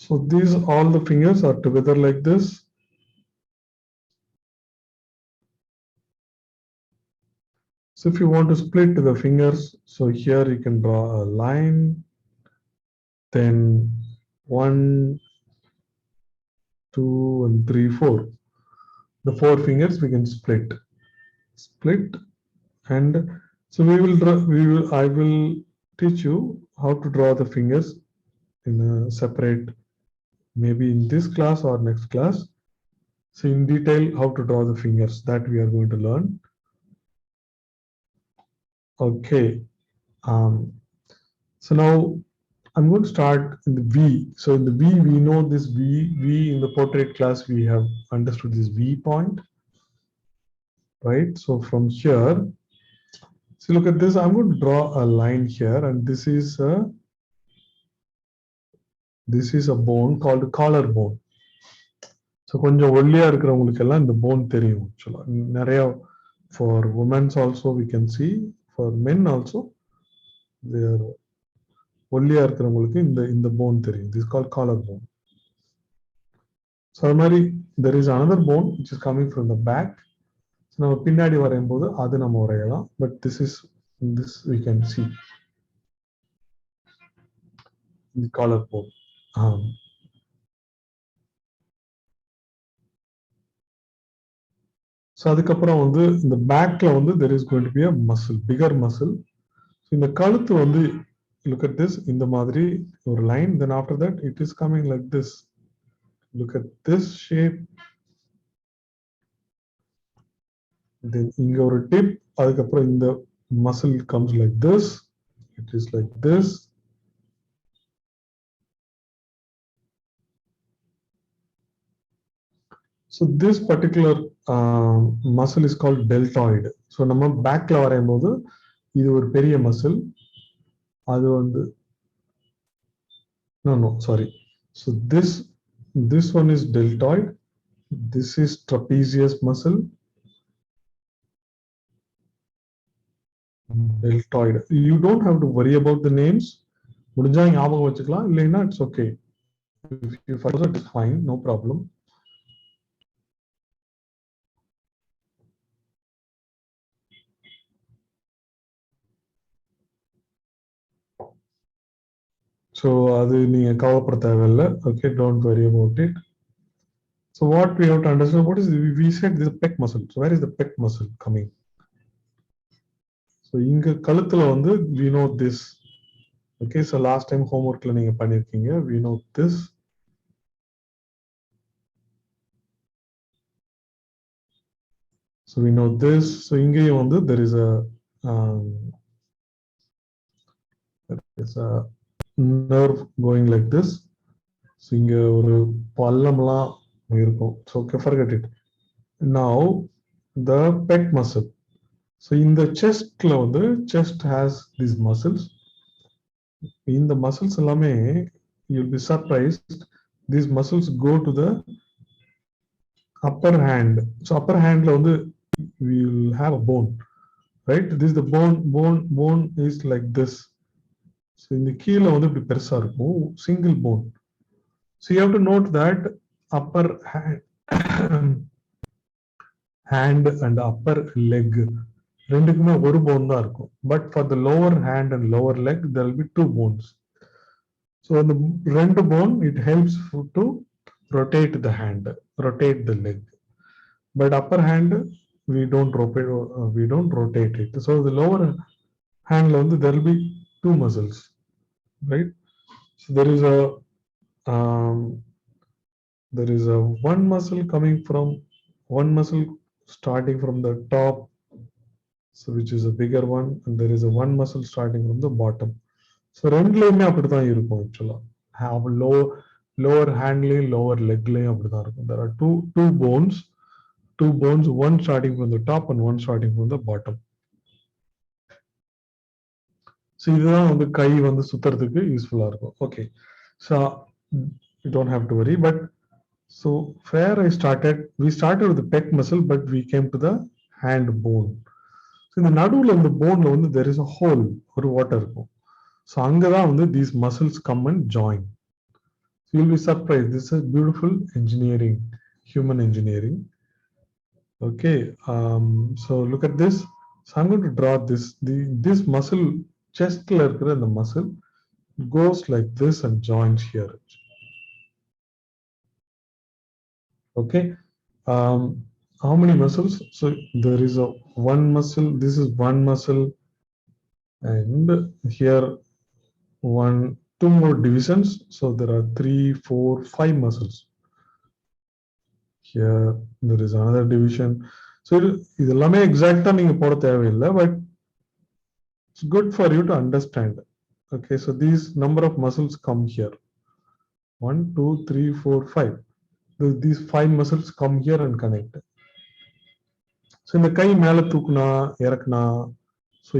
So these, all the fingers are together like this. So if you want to split the fingers, so here you can draw a line, then 1, 2, and 3, 4. The 4 fingers we can split, and so we will draw. I will teach you how to draw the fingers in a separate, maybe in this class or next class. So in detail how to draw the fingers, that we are going to learn. Okay. So now I'm going to start in the V. So in the V, we know this V in the portrait class, we have understood this V point, right? So from here, so look at this, I'm going to draw a line here, and this is a bone called collar bone. So கொஞ்சம் ஒல்லியா இருக்கிறவங்களுக்கு எல்லாம் இந்த bone தெரியும் actually. நிறைய for women also we can see, for men also they are ஒல்லியா இருக்கிறவங்களுக்கு இந்த bone தெரியும். This is called collar bone. So மாதிரி there is another bone which is coming from the back. So நம்ம பின்னாடி வரையும்போது அது நம்ம வரையலாம், but this we can see the collar bone. So அதுக்கப்புறம் வந்து இந்த பேக்ல வந்து there is going to be a muscle, bigger muscle. இந்த கழுத்து வந்து look at this, இந்த மாதிரி ஒரு line, then after that it is coming like this. Look at this shape. Then இங்க ஒரு tip, அதுக்கப்புறம் இந்த muscle comes like this. It is like this. So this particular muscle is called deltoid. So நம்ம பேக்ல வரையும்போது இது ஒரு பெரிய மசில். அது வந்து no sorry. So this one is deltoid. This is trapezius muscle. Deltoid. You don't have to worry about the names. முடிஞ்சா ஞாபகம் வச்சுக்கலாம், இல்லைன்னா it's okay. If you forget, it's fine, no problem. So அது நீங்க கவலைப்பட தேவையில்லை. Okay, don't worry about it. So what we have to understand, what is we said this pec muscle. So where is the pec muscle coming? So இங்க கழுத்துல வந்து we know this. Okay, so last time homeworkல நீங்க பண்ணிருக்கீங்க, we know this. So we know this. So இங்கேயும் வந்து there is a nerve going like this. So இங்க ஒரு பள்ளம்லாம் இருக்கும். So okay, forget it. Now the pec muscle. So in the chestல வந்து chest has these muscles. In the muscles எல்லாமே you'll be surprised. These muscles go to the upper hand. So upper handல வந்து we will have a bone, right? This is the bone is like this. So இந்த கீழே வந்து இப்படி பெருசா இருக்கும், single bone. So you have to note that upper hand and upper leg ரெண்டுக்குமே ஒரு bone தான் இருக்கும். But for the lower hand and lower leg there will be two bones. So the ரெண்டு bone, it helps to rotate the hand, rotate the leg. But upper hand we don't rotate it. So the lower hand there will be two muscles, right? So there is a one muscle coming from one muscle starting from the top, so which is a bigger one, and there is a one muscle starting from the bottom. So ரெண்டுலயுமே அப்படிதான் இருக்கும் actually. Have lower handலையும் lower legலையும் அப்படிதான் இருக்கும். There are two bones, one starting from the top and one starting from the bottom. So இதுதான் வந்து கை வந்து சுத்துறதுக்கு யூஸ்ஃபுல்லா இருக்கும். Okay, so you don't have to worry. But so where we started with the pec muscle, but we came to the hand bone. So இந்த நடுவுல இந்த போன்ல வந்து there is a hole, ஒரு வாட்டர் இருக்கும். So அங்கதான் வந்து these muscles come and join. So you'll be surprised. This is beautiful engineering, human engineering. Okay, so look at this. So I'm going to draw this muscle, chestல இருக்கிற the muscle goes like this and joins here. Okay, how many muscles? So there is a one muscle, this is one muscle, and here two more divisions. So there are 3, 4, 5 muscles. Here there is another division. So இதெல்லாமே எக்ஸாக்ட்டா நீங்க போட தேவையில்லை, but it's good for you to understand. Okay, so these number of muscles come here. 1, 2, 3, 4, 5. These 5 muscles come here and connect. So இந்த கை மேல தூக்குனா இறக்குனா, so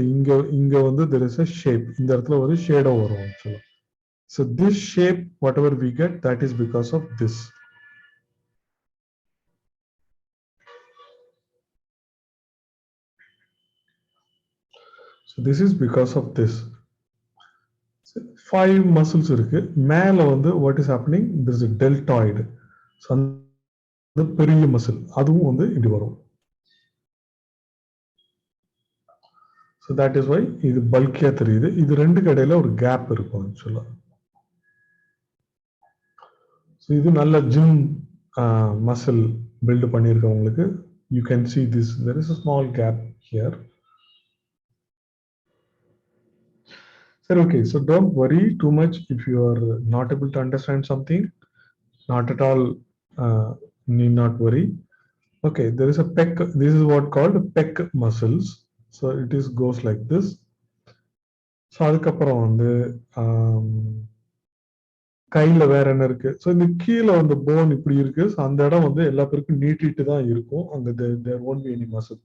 இங்க வந்து there is a shape. இந்த இடத்துல ஒரு ஷேடோ வரும் actually. So this shape, whatever we get, that is because of this. So this is because of this. 5 muscles இருக்கு. மேல வந்து what is happening? There is a deltoid. So அந்த பெரிய muscle அதுவும் வந்து இப்படி வரும். So that is why இது பல்கியா தெரியுது. இது ரெண்டுக்கு இடையில ஒரு கேப் இருக்கும் ஆக்சுவலா. So இது நல்ல ஜிம் மசில் பில்ட் பண்ணியிருக்கவங்களுக்கு You can see this, there is a small gap here. Sir, okay, so don't worry too much if you are not able to understand something. Not at all, need not worry. Okay, there is a pec. This is what called pec muscles. So it is goes like this. So அதுக்கப்புறம் வந்து கையில வேற என்ன இருக்கு? So இந்த கீழே வந்து phone இப்படி இருக்கு. ஸோ அந்த இடம் வந்து எல்லா பேருக்கும் நீட்டிட்டு தான் இருக்கும். அங்க there won't be any muscle.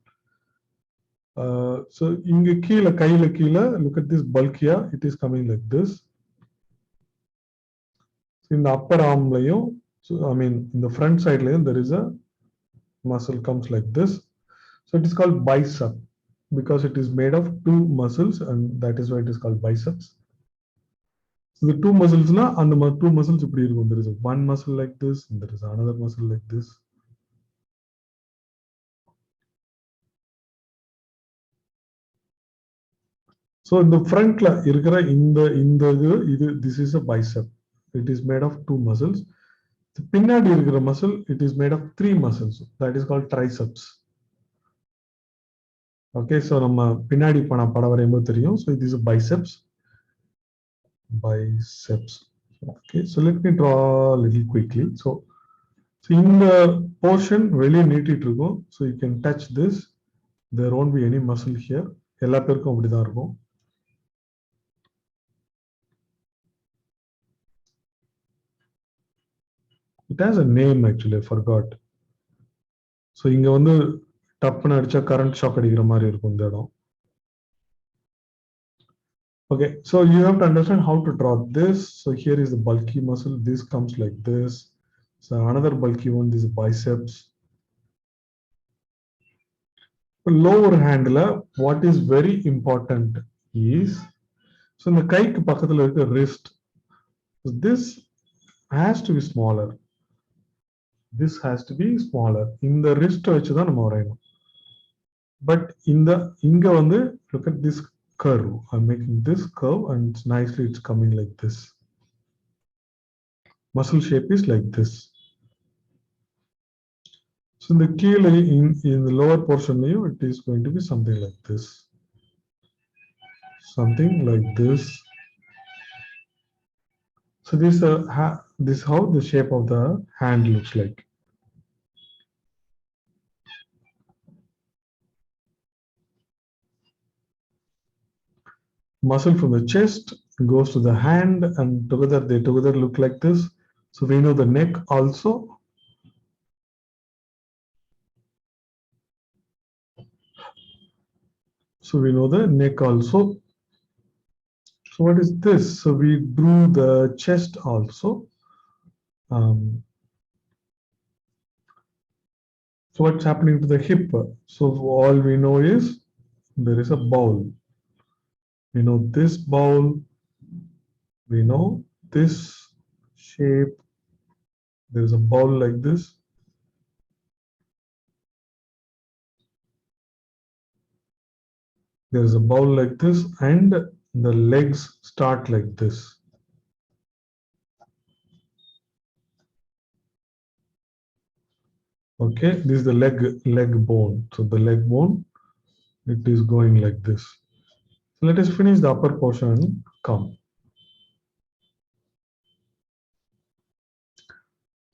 So இங்க கீழே கையில கீழே look at this bulkia. It is coming like this. In the upper armலையும், so I mean in the front sideலையும் there is a muscle comes like this. So it is called bicep because it is made of two muscles, and that is why it is called biceps. So the two muscles and the two muscles இப்படி இருக்கும். There is one muscle like this and there is another muscle like this. So in the frontல இருக்கிற இந்த இது this is a bicep. It is made of two muscles. பின்னாடி இருக்கிற muscle, it is made of three muscles. That is called triceps. Okay, so நம்ம பின்னாடி படம் வரையும்போது தெரியும். So it is a biceps. Okay, so let me draw a little quickly. So in the portion வெளியே நீட்டிட்டு இருக்கும். So you can touch this. There won't be any muscle here. எல்லா பேருக்கும் அப்படிதான் இருக்கும். It has a name actually, I forgot. So இங்க வந்து டப்னு அடிச்சா current shock அடிக்கிற மாதிரி இருக்கும் இந்த இடம். Okay, so you have to understand how to draw this. So here is the bulky muscle. This comes like this. So another bulky one, this biceps. Lower hand, what is very important is, so in the கைக்கு பக்கத்துல இருக்க wrist. So this has to be smaller. This has to be smaller. In the wrist வச்சு தான் நம்ம வரையணும். But இங்க வந்து look at this curve. I'm making this curve and nicely it's coming like this. Muscle shape is like this. So in the கீழே in the lower portion, it is going to be something like this. Something like this. So this is how the shape of the hand looks like. Muscle from the chest goes to the hand and they together look like this. So we know the neck also. So we know the neck also. So what is this? So we drew the chest also. So what's happening to the hip? So all we know is there is a bowl. We know this bowl. We know this shape. There is a bowl like this. There is a bowl like this, and the legs start like this. Okay, this is the leg bone. So the leg bone, it is going like this. So let us finish the upper portion and come.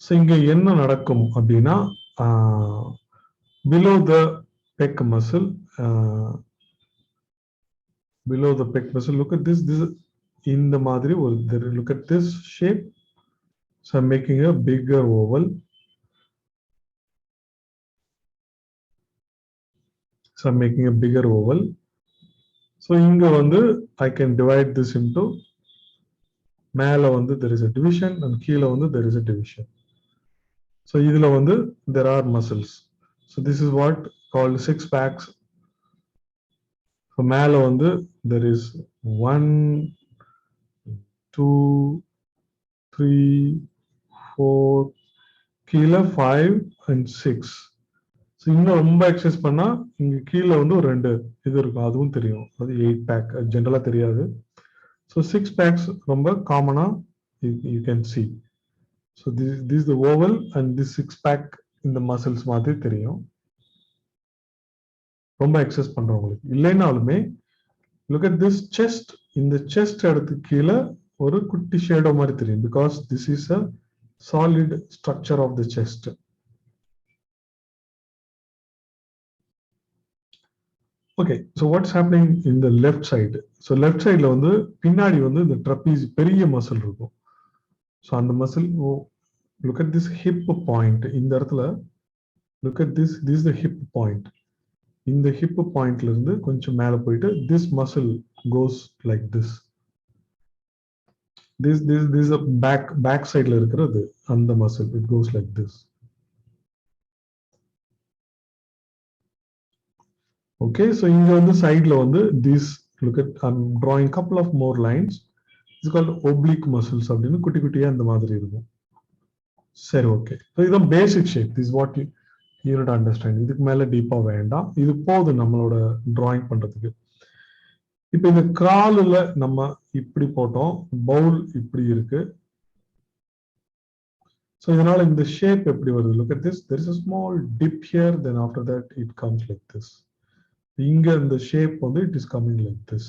So இங்க என்ன நடக்கும் அப்படின்னா, below the pec muscle, look at this இந்த மாதிரி ஒரு look at this shape. So I'm making a bigger oval. So I'm making a bigger oval. So இங்க வந்து I can divide this into, மேல வந்து there is a division and கீழ வந்து there is a division. So இதுல வந்து there are muscles. So this is what called six packs. So மேல வந்து there is 1, 2, 3, 4, கீழ 5 and 6. So இன்னும் ரொம்ப எக்ஸசைஸ் பண்ணா இங்க கீழ வந்து ஒரு 2 இது இருக்கும், அதுவும் தெரியும். அது 8 pack, ஜெனரலா தெரியாது. So 6 packs ரொம்ப காமனா you can see. So this is the oval and this 6 pack in the muscles மாதிரி தெரியும். ரொம்ப எக்ஸஸ் பண்றவங்களுக்கு. இல்லைனாலுமே look at this chest. இந்த chest எடுத்து கீழே ஒரு குட்டி ஷேடோ மாதிரி தெரியும், because this is a solid structure of the chest. Okay, so what's happening in the left side? So left side la வந்து பின்னாடி வந்து இந்த trapezius பெரிய மசில் இருக்கும். So அந்த muscle, look at this hip point. இந்த இடத்துல look at this is the hip point. இந்த hip pointல இருந்து கொஞ்சம் மேல போயிட்டு this muscle goes like this. This is a back side la இருக்கிறது அந்த muscle, it goes like this. Okay, so இங்க வந்து sideல வந்து this, look at, I'm drawing couple of more lines. It's called oblique muscles அப்படின்னு குட்டி குட்டியா இந்த மாதிரி இருக்கும். சரி, ஓகே. ஸோ இதுதான் basic shape. This what you need understand. இதுக்கு மேல டீப்பா வேண்டாம், இது போதும் நம்மளோட டிராயிங் பண்றதுக்கு. இப்போ இந்த காலில் நம்ம இப்படி போட்டோம், பவுல் இப்படி இருக்கு. ஸோ இதனால இந்த ஷேப் எப்படி வருது? Look at this, there is a small dip here, then after that it comes like this. இங்க இந்த ஷேப் வந்து it is coming like this.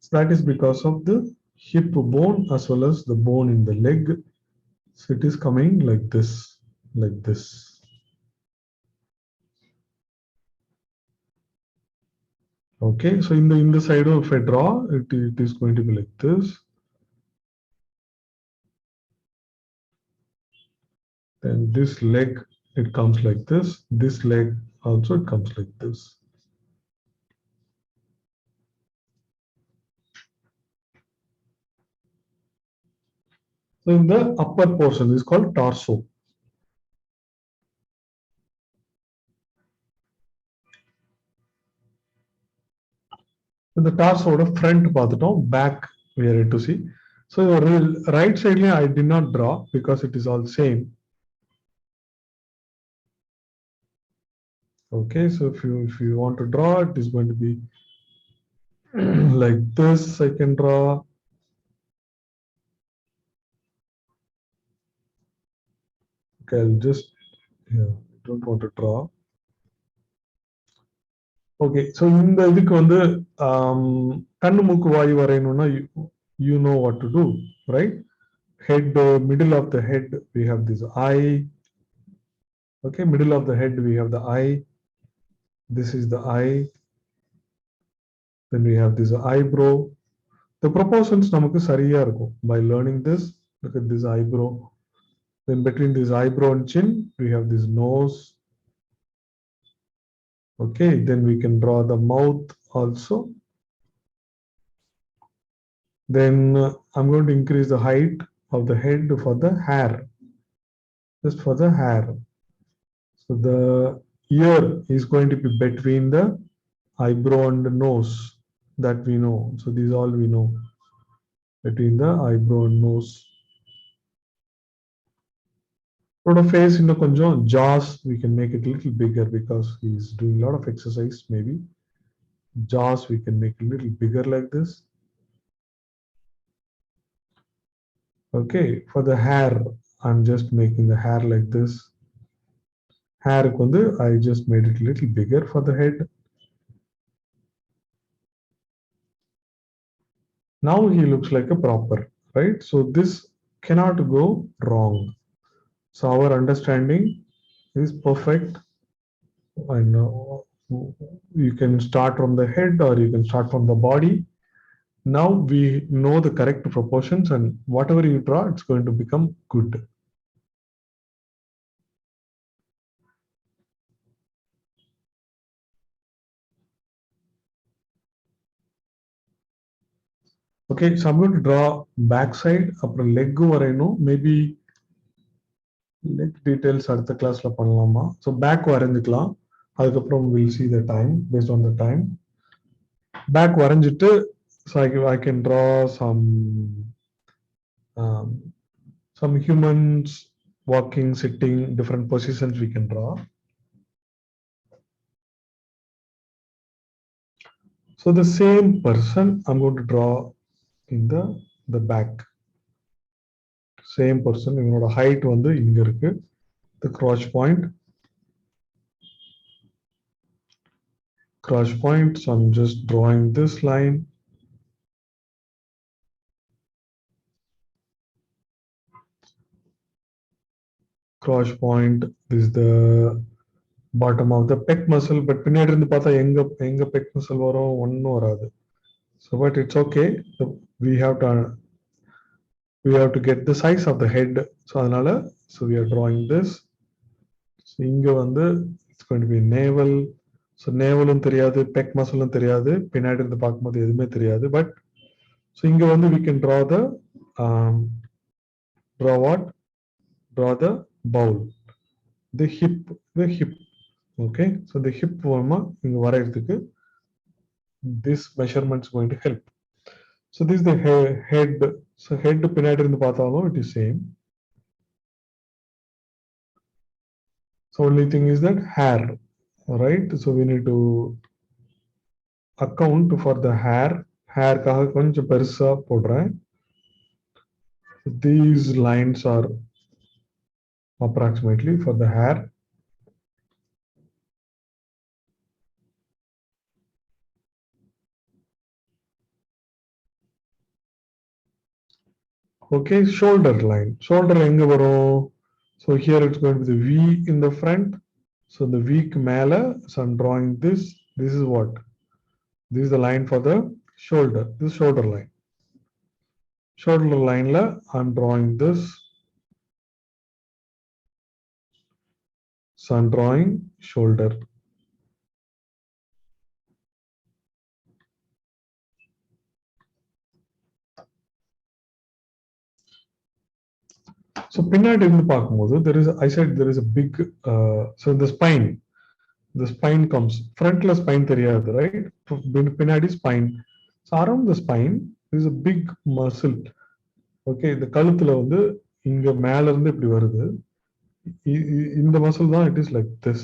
So that is because of the hip bone as well as the bone in the leg. So it is coming like this, like this. Okay, so in the side of, if I draw, it is going to be like this. Then this leg, it comes like this. This leg also, it comes like this. So in the upper portion is called torso. In the torso front பார்த்துட்டோம், back we are to see. So the right side I did not draw because it is all same. Okay, so if you want to draw, it is going to be like this. I can draw. Okay, I'll just, yeah, I don't want to draw. Okay, so இந்த இதுக்கு வந்து கண்ணு மூக்கு வாய் வரையணும்னா you know what to do, right? Head, middle of the head we have this eye. Okay, middle of the head we have the eye. This is the eye. Then we have this eyebrow. The proportions நமக்கு சரியா இருக்கும். By learning this, look at this eyebrow. Then between this eyebrow and chin we have this nose. Okay, then we can draw the mouth also. Then I'm going to increase the height of the head for the hair, just for the hair. So the ear is going to be between the eyebrow and the nose, that we know. So these all we know, between the eyebrow and nose. For the face, in the konjam jaws, we can make it a little bigger because he's doing a lot of exercise. Maybe jaws we can make a little bigger like this. Okay, for the hair, I'm just making the hair like this. Hair kondu, I just made it a little bigger for the head. Now he looks like a proper, right? So this cannot go wrong. So our understanding is perfect. I know you can start from the head or you can start from the body. Now we know the correct proportions, and whatever you draw, it's going to become good. Okay, so I'm going to draw back side, அப்புறம் leg வரையணும். Maybe leg details அடுத்த கிளாஸ்ல பண்ணலாமா? So back வரைஞ்சிக்கலாம், அதுக்கப்புறம் we'll see the time based on the time. Back வரைஞ்சிட்டு, so I can draw some humans walking, sitting, different positions we can draw. So the same person I'm going to draw in the back. Same person, இவனோட height வந்து இங்க இருக்கு, the crotch point. cross point. So I'm just drawing this line. Cross point is the bottom of the pec muscle, but பின்னாடி இருந்து பார்த்தா எங்க pec muscle வரும் ஒண்ணும் வராது. So but it's okay. So we have to get the size of the head. So அதனால so we are drawing this. So இங்க வந்து it's going to be navel. So navelum தெரியாது, pec muscle தெரியாது, பின்னாடி இருந்து பார்க்கும்போது எதுவுமே தெரியாது. But so இங்க வந்து we can draw the draw what? Draw the bowl. The hip. Okay, so the hip forma இங்க வரையறதுக்கு this measurement is going to help. So this is the head. So head பின்னாடி இருந்து பார்த்தாலும் it is same. So only thing is that hair, right? So we need to account for the hair. Hair காக கொஞ்சம் பெருசா போடுறேன். These lines are approximately for the hair. Okay, shoulder line. Shoulder எங்க வரும்? So here it's going to be the V in the front. So the V மேல, so I'm drawing this. This is what? This is the line for the shoulder. This shoulder line. Shoulder line la, I'm drawing this. So I'm drawing shoulder. So பின்னாடி இருந்து பார்க்கும்போது there is I said there is a big so the spine comes frontல spine தெரியாது, right? பின்னாடி spine. So around the spine there is a big muscle. Okay, இந்த கழுத்துல வந்து இங்க மேல இருந்து இப்படி வருது. இந்த muscle தான் it is like this.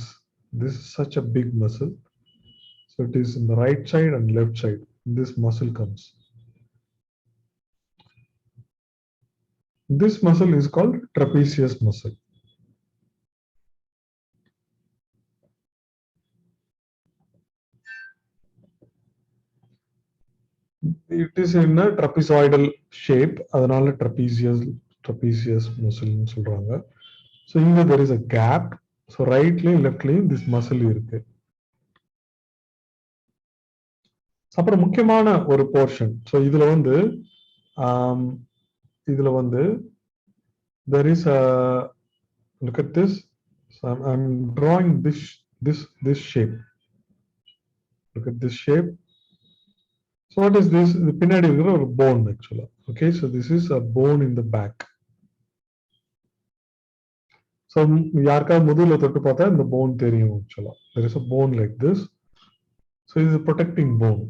This is such a big muscle. So it is in the right side and left side. This muscle comes. This muscle is called trapezius muscle. It is in a trapezoidal shape. அதனால trapezius muscle னு சொல்றாங்க. So இங்க there is a gap. So rightலயும் leftலயும் this muscle இருக்கு. அப்புறம் முக்கியமான ஒரு portion. So இதுல வந்து there is a look at this. So I'm drawing this shape. Look at this shape. So what is this? The பின்னாடி இருக்கிற ஒரு bone actually. Okay, so this is a bone in the back. So யாருக்காவது முதுகுல தொட்டு பார்த்தா இந்த bone தெரியும் actually. There is a bone like this. So it is a protecting bone.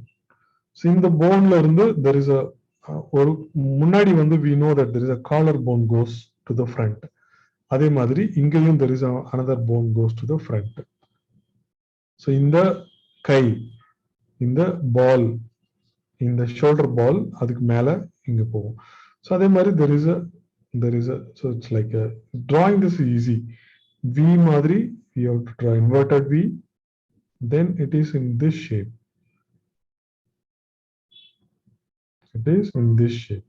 So in the bone ல இருந்து there is a ஒரு முன்னாடி வந்து we know that there is a collar bone goes to the front. அதே மாதிரி இங்கேயும் there is another bone goes to the front. So இந்த கை, இந்த ball, இந்த shoulder ball அதுக்கு மேல இங்க போகும். So அதே மாதிரி there is a so it's like a drawing this is easy. V மாதிரி you have to draw inverted V. Then it is in this shape. It is in this shape.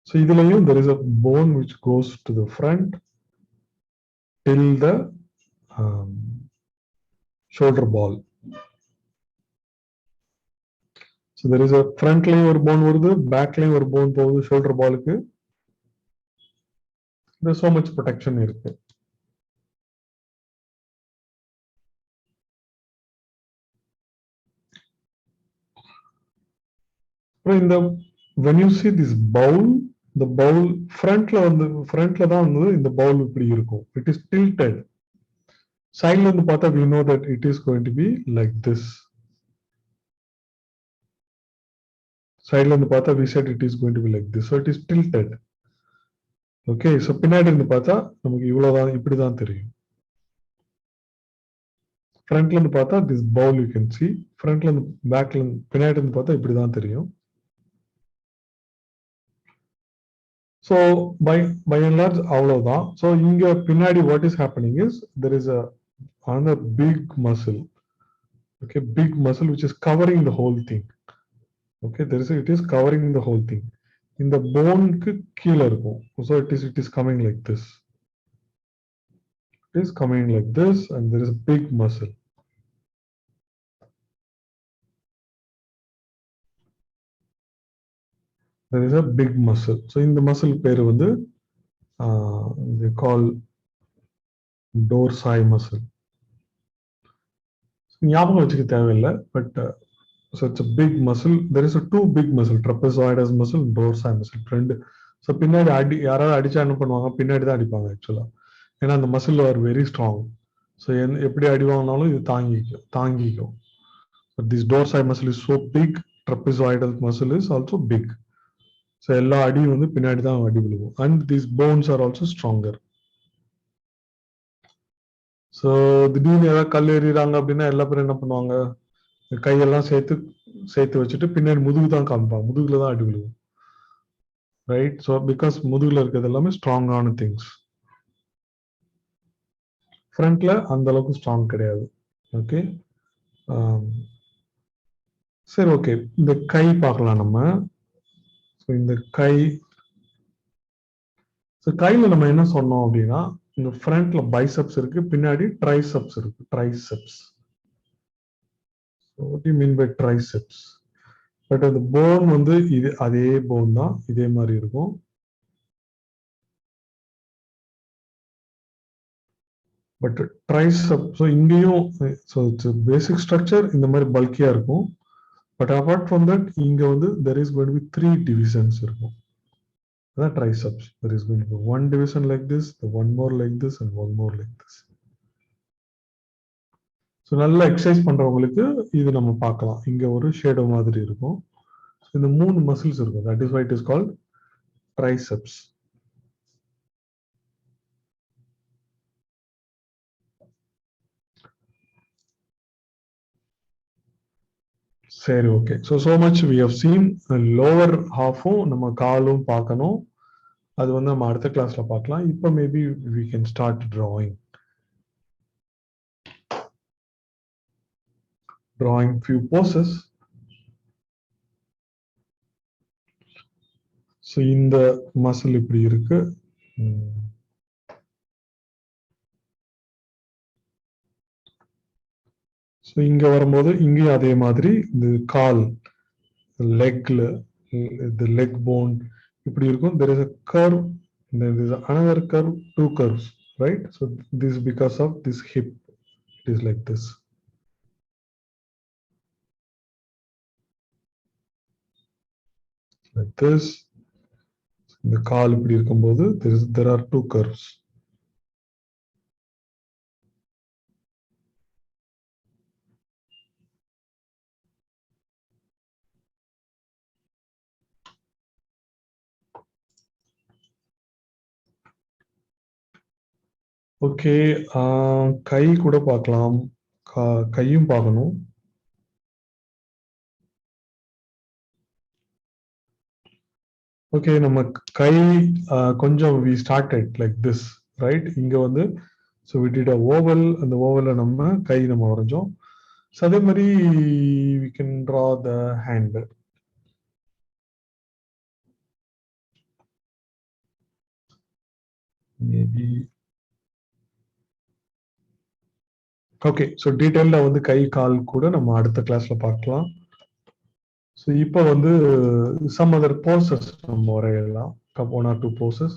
So இதுலயும் there is a bone which goes to the front till the shoulder ball. So there is a front line ஒரு bone வருது, back line ஒரு bone போகுது shoulder ballக்கு. There's so much protection இருக்கு. When you see this bowl, the bowl frontல தான் வந்து இந்த bowl இப்படி இருக்கும். It is tilted. Sideல இருந்து பார்த்தா we know that it is going to be like this. Sideல இருந்து பார்த்தா we said it is going to be like this. So it is tilted. Okay, so பின்னாடி இருந்து பார்த்தா நமக்கு இவ்வளவுதான் இப்படி தான் தெரியும். Frontல இருந்து பார்த்தா this bowl you can see. Frontல இருந்து backல இருந்து பின்னாடி இருந்து பார்த்தா இப்படி தான் தெரியும். So by and large அவ்வளவுதான். So இங்க பின்னாடி what is happening is there is another big muscle Okay, big muscle which is covering the whole thing. Okay, it is covering the whole thing. In the bone கீழ இருக்கும். So it is coming like this. It is coming like this, and there is a big muscle. There is a big muscle. So in the muscle பேரு வந்து they call dorsi muscle. ஞாபகம் வச்சுக்க தேவையில்லை, but so it's a big muscle. There is a two big muscle, trapezoidus muscle and dorsi muscle. ரெண்டு. So பின்னாடி யாராவது அடிச்சா என்ன பண்ணுவாங்க, பின்னாடி தான் அடிப்பாங்க ஆக்சுவலா. ஏன்னா அந்த muscle are very strong. So எப்படி அடி வாங்கினாலும் இது தாங்கிக்கும். But this dorsi muscle is so big, trapezoidal muscle is also big. So எல்லா அடியும் வந்து பின்னாடி தான் அடி விழுவும். And these bones are also stronger. So திடீர்னு ஏதாவது கல் எறிகிறாங்க அப்படின்னா எல்லா பேரும் என்ன பண்ணுவாங்க, கையெல்லாம் சேர்த்து வச்சுட்டு பின்னாடி முதுகு தான் காமிப்பாங்க, முதுகுல தான் அடி விழுவும். ரைட்? ஸோ பிகாஸ் முதுகுல இருக்கிறது எல்லாமே ஸ்ட்ராங்கான திங்ஸ். ஃப்ரண்ட்ல அந்த அளவுக்கு ஸ்ட்ராங் கிடையாது. ஓகே, சரி, ஓகே. இந்த கை பார்க்கலாம் நம்ம. இந்த கையில நம்ம என்ன சொன்னோம் அப்படின்னா, இந்த ஃப்ரண்ட்ல பைசெப்ஸ் இருக்கு, பின்னாடி ட்ரைசெப்ஸ் இருக்கு. Triceps. What do you mean by triceps? But அந்த போன் வந்து இது அதே போன் தான், இதே மாதிரி இருக்கும். பட் ட்ரைசெப், ஸோ இங்கேயும் பேசிக் ஸ்ட்ரக்சர் இந்த மாதிரி பல்கியா இருக்கும். பட் அபார்ட் ஃப்ரம் தட் இங்க வந்து there is going to be 3 divisions இருக்கும். அதான் triceps. There is going to be one division like this, one more like this, and one more like this. So நல்லா exercise பண்றவங்களுக்கு இது நம்ம பார்க்கலாம். இங்க ஒரு ஷேடோ மாதிரி இருக்கும். இந்த 3 மசில்ஸ் இருக்கும். That is why it is called triceps. சரி, okay. so much we have seen. Lower ஹாஃபும் நம்ம காலும் பார்க்கணும். அது வந்து நம்ம அடுத்த கிளாஸ்ல பார்க்கலாம். இப்போ maybe we can start drawing few poses. so இந்த மசில் இப்படி இருக்கு. ஸோ இங்க வரும்போது இங்கேயும் அதே மாதிரி இந்த கால் லெக்ல the leg bone இப்படி இருக்கும். there is a curve, there is another curve, 2 curves, right? So this is because of this hip. It is like this. Like this. இந்த கால் இப்படி இருக்கும்போது there are 2 curves. ஓகே, கை கூட பார்க்கலாம். கையும் பார்க்கணும். ஓகே, நம்ம கை கொஞ்சம் we started like this, right? இங்க வந்து so we did a oval. அந்த ஓவல்ல நம்ம கை நம்ம வரைஞ்சோம். So அதே மாதிரி we can draw the hand. Maybe okay. So டீட்டெயில்ல வந்து கை கால் கூட நம்ம அடுத்த கிளாஸ்ல பார்க்கலாம். ஸோ இப்போ வந்து சம் அதர் போசஸ் நம்ம வரையலாம். 1 or 2 poses.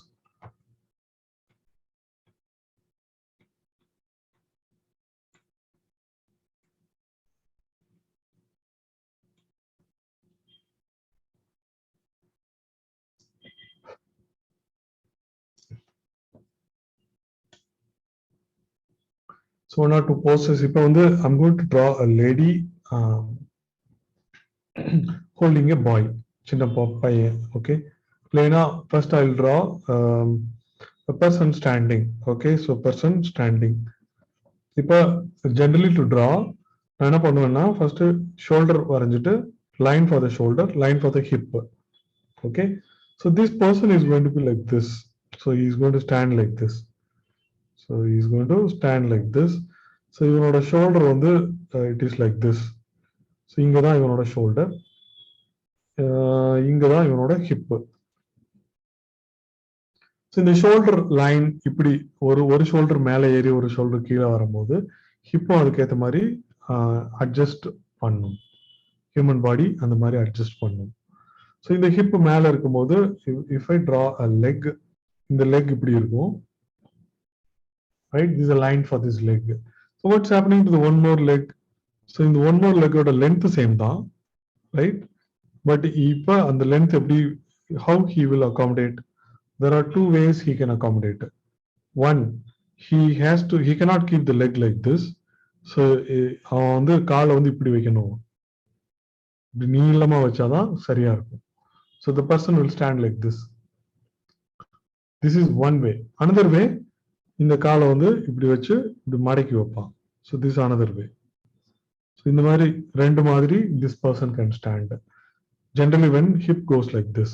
So 1 or 2 poses. இப்போ வந்து I'm going to draw a lady holding a boy. சின்ன பையன். Okay. Plain first I'll draw a person standing. Okay. So person standing. இப்போ generally to draw நான் என்ன பண்ணுவேன்னா first shoulder வரைஞ்சிட்டு line for the shoulder, line for the hip. Okay. So this person is going to be like this. So he is going to stand like this. So he is going to stand like this. So இவனோட shoulder வந்து it is like this. So இங்க தான் இவனோட shoulder. இங்க தான் இவனோட hip. So இந்த shoulder line இப்படி ஒரு ஷோல்டர் மேலே ஏறி ஒரு ஷோல்டர் கீழே வரும்போது ஹிப்பும் அதுக்கேற்ற மாதிரி அட்ஜஸ்ட் பண்ணும். ஹியூமன் பாடி அந்த மாதிரி அட்ஜஸ்ட் பண்ணும். ஸோ இந்த ஹிப் மேலே இருக்கும்போது if I draw a leg, இந்த லெக் இப்படி இருக்கும். Right, this a line for this leg. So what's happening to the one more leg? So இந்த ஒன் மோர் லெக்கோட லென்த் சேம் தான், ரைட்? பட் இப்போ அந்த லென்த் எப்படி, how he will accommodate? There are two ways he can accommodate. One, he cannot keep the leg like this. So அவன் வந்து காலை வந்து இப்படி வைக்கணும், இப்படி நீளமா வச்சாதான் சரியா இருக்கும். So the person will stand like this. This is one way. Another way, இந்த காலை வந்து இப்படி வச்சு இப்படி மடக்கி வைப்பான். So this is another way. So இந்த மாதிரி ரெண்டு மாதிரி this person can stand. Generally when hip goes like this.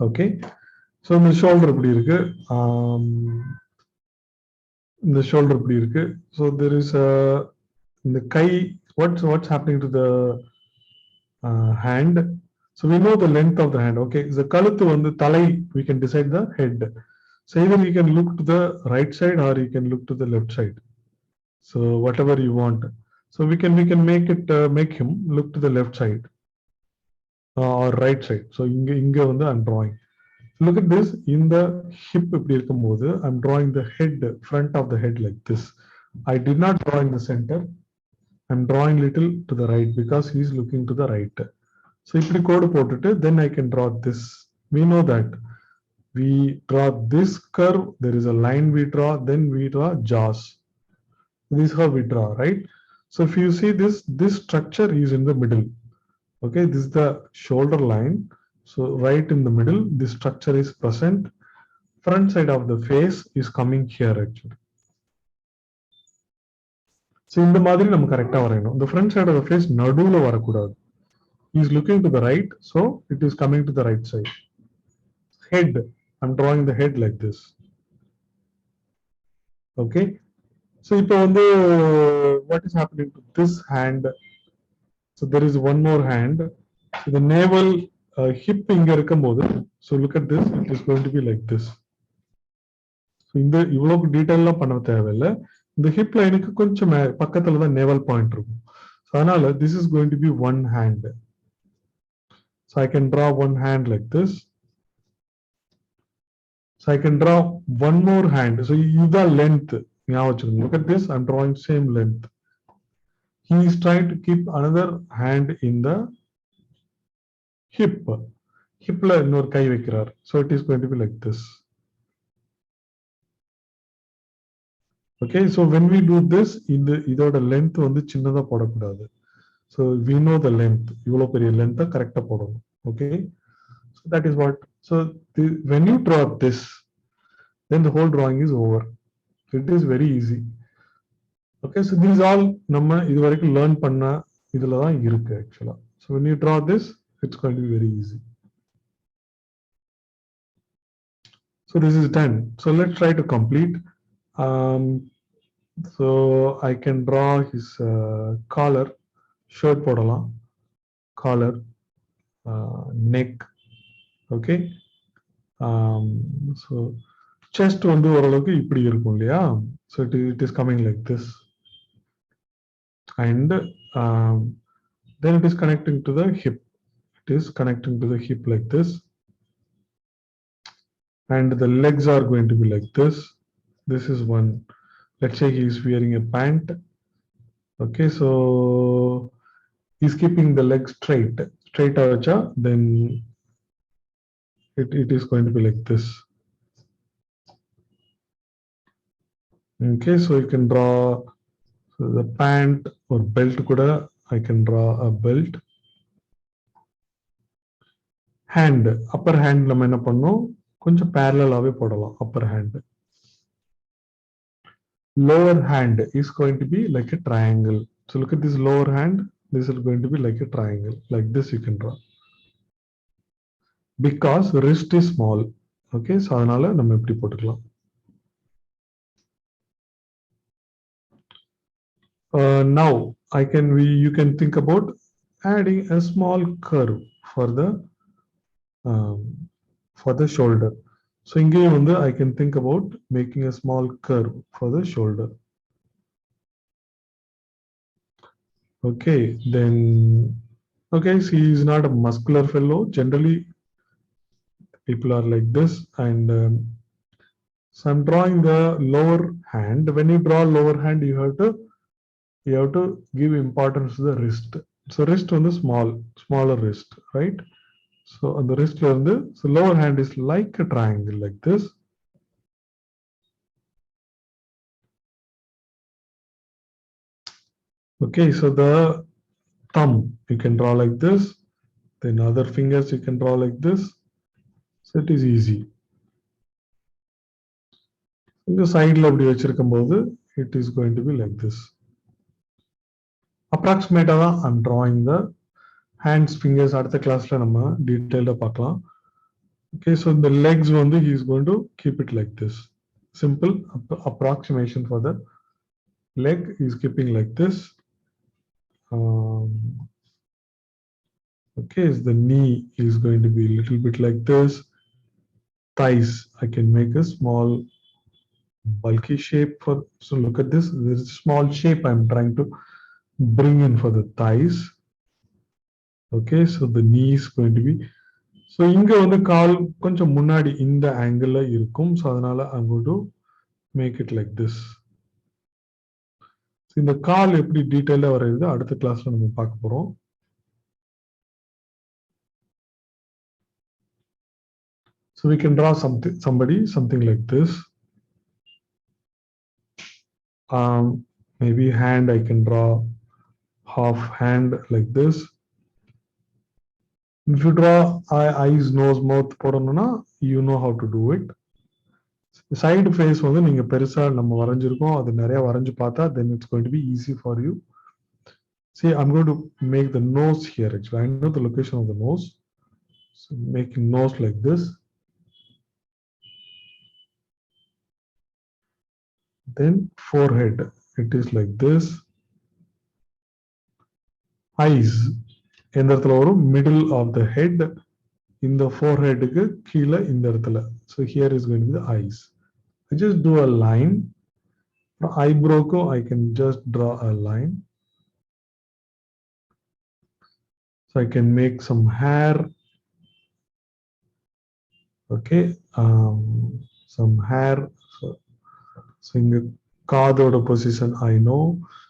Okay, so இந்த ஷோல்டர் இப்படி இருக்கு, இந்த ஷோல்டர் இப்படி இருக்கு. So there is a இந்த கை, what's happening to the hand? So we know the length of the hand. Okay, the கழுத்து வந்து தலை, we can decide the head. So either you can look to the right side or you can look to the left side. So whatever you want. So we can make him look to the left side or right side. So இங்க வந்து I'm drawing. Look at this. In the hip இப்படி இருக்கும்போது I'm drawing the head, front of the head like this. I did not draw in the center. I'm drawing little to the right because he is looking to the right. So இப்படி கோடு போட்டுட்டு then I can draw this. We know that we draw this curve. There is a line we draw. Then we draw jaws. This is how we draw, right? So if you see this structure is in the middle. Okay, this is the shoulder line. So right in the middle, this structure is present. Front side of the face is coming here actually. So இந்த மாதிரி நம்ம கரெக்டா வரையணும். The front side of the face நடுவுல வரக்கூடாது. He is looking to the right, so it is coming to the right side. Head, I'm drawing the head like this. Okay, so இப்போ வந்து what is happening to this hand? So there is one more hand. So the navel, hip இங்க இருக்கும்போது, so look at this, it is going to be like this. So இந்த இவ்வளவு டீடைல்லாம் பண்ண தேவையில்லை. இந்த hip லைனுக்கு கொஞ்சம் பக்கத்துல தான் நேவல் பாயிண்ட் இருக்கும். So அதனால this is going to be one hand. So I can draw one hand like this. So I can draw one more hand. So இதுதான் length. Look at this, I'm drawing same length. He is trying to keep another hand in the hip. Hipல இன்னொரு கை வைக்கிறார். So it is going to be like this. Okay, so when we do this, இதோட length வந்து சின்னதா போடக்கூடாது. So we know the length. இவ்வளவு பெரிய length கரெக்டா போடணும். Okay, so that is what. So when you draw this, then the whole drawing is over. It is very easy. Okay, so these all நம்ம இது வரைக்கும் learn பண்ண இதுல தான் இருக்கு actually. So when you draw this, it's going to be very easy. So this is done. So let's try to complete. So I can draw his collar, shirt போடலாம், collar, neck. Okay, so chest வந்து ஓரளவுக்கு இப்படி இருக்கும் இல்லையா? So it is coming like this, and then it is connecting to the hip. It is connecting to the hip like this, and the legs are going to be like this. This is one. Let's say he is wearing a pant. Okay, so he's keeping the leg straight acha, then it is going to be like this. Okay, so you can draw the pant or belt kuda. I can draw a belt. Hand, upper hand நம்ம என்ன பண்ணோம், கொஞ்சம் parallel-ஆவே போடலாம். Upper hand. Lower hand is going to be like a triangle. So look at this lower hand. This is going to be like a triangle. Like this you can draw. Because wrist is small. Okay, so அதனால நம்ம இப்படி போட்டுக்கலாம். Now you can think about adding a small curve for the shoulder. So I can think about making a small curve for the shoulder. Okay, then so he is not a muscular fellow. Generally, people are like this, and so I'm drawing the lower hand. When you draw lower hand, you have to give importance to the wrist. So wrist on the smaller wrist, right? So on the wrist, so lower hand is like a triangle, like this. Okay, so the thumb you can draw like this. Then other fingers you can draw like this. So it is easy. In the side, it is going to be like this. Approximate, I'm drawing the hands, fingers at the class detailed. Okay, so the legs he is going to keep it like this. Simple approximation for the leg is keeping like this. Okay, so the knee is going to be a little bit like this. Thighs, I can make a small bulky shape for, so look at this, there is a small shape I'm trying to bring in for the thighs. Okay, so the knee is going to be, so inga kaal konjam munnadi in the angle la irukum, so adanal I'm going to make it like this. So in the kaal eppadi detailed ah varudhu adutha class la namu paaka porom. So we can draw something like this. Maybe hand, I can draw half hand like this. If you draw eyes, nose, mouth, you know how to do it. Side face நீங்க பெருசா நம்ம வரைஞ்சிருக்கோம், அது நிறைய வரைஞ்சு பார்த்தா then it's going to be easy for you. See, I'm going to make the nose here. Actually, I know the location of the nose. So making nose like this. Then forehead, it is like this. Eyes, இந்த இடத்துல ஒரு middle of the head, இந்த forehead க்கு கீழ இந்த இடத்துல. So here is going to be the eyes. I just do a line. Eyebrow ko I can just draw a line. So I can make some hair. Okay, some hair. So in the காதோட position I know.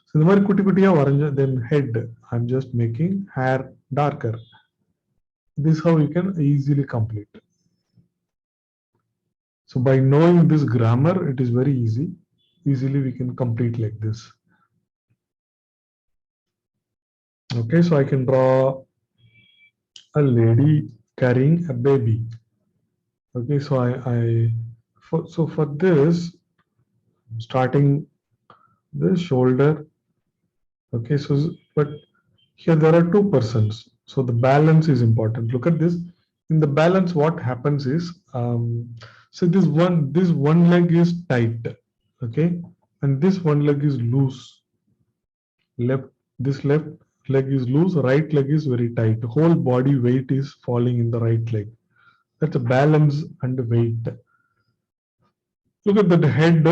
So இந்த மாதிரி குட்டி குட்டியா வரைஞ்ச, then head I'm just making hair darker. This is how you can easily complete. So by knowing this grammar, it is very easy. Easily we can complete like this. Okay, so I can draw a lady carrying a baby. Okay, so for this, starting the shoulder. Okay, so but here there are two persons, so the balance is important. Look at this. In the balance, what happens is, so this one leg is tight, okay, and this one leg is loose. This left leg is loose, right leg is very tight. Whole body weight is falling in the right leg. That's a balance and weight. Look at that head.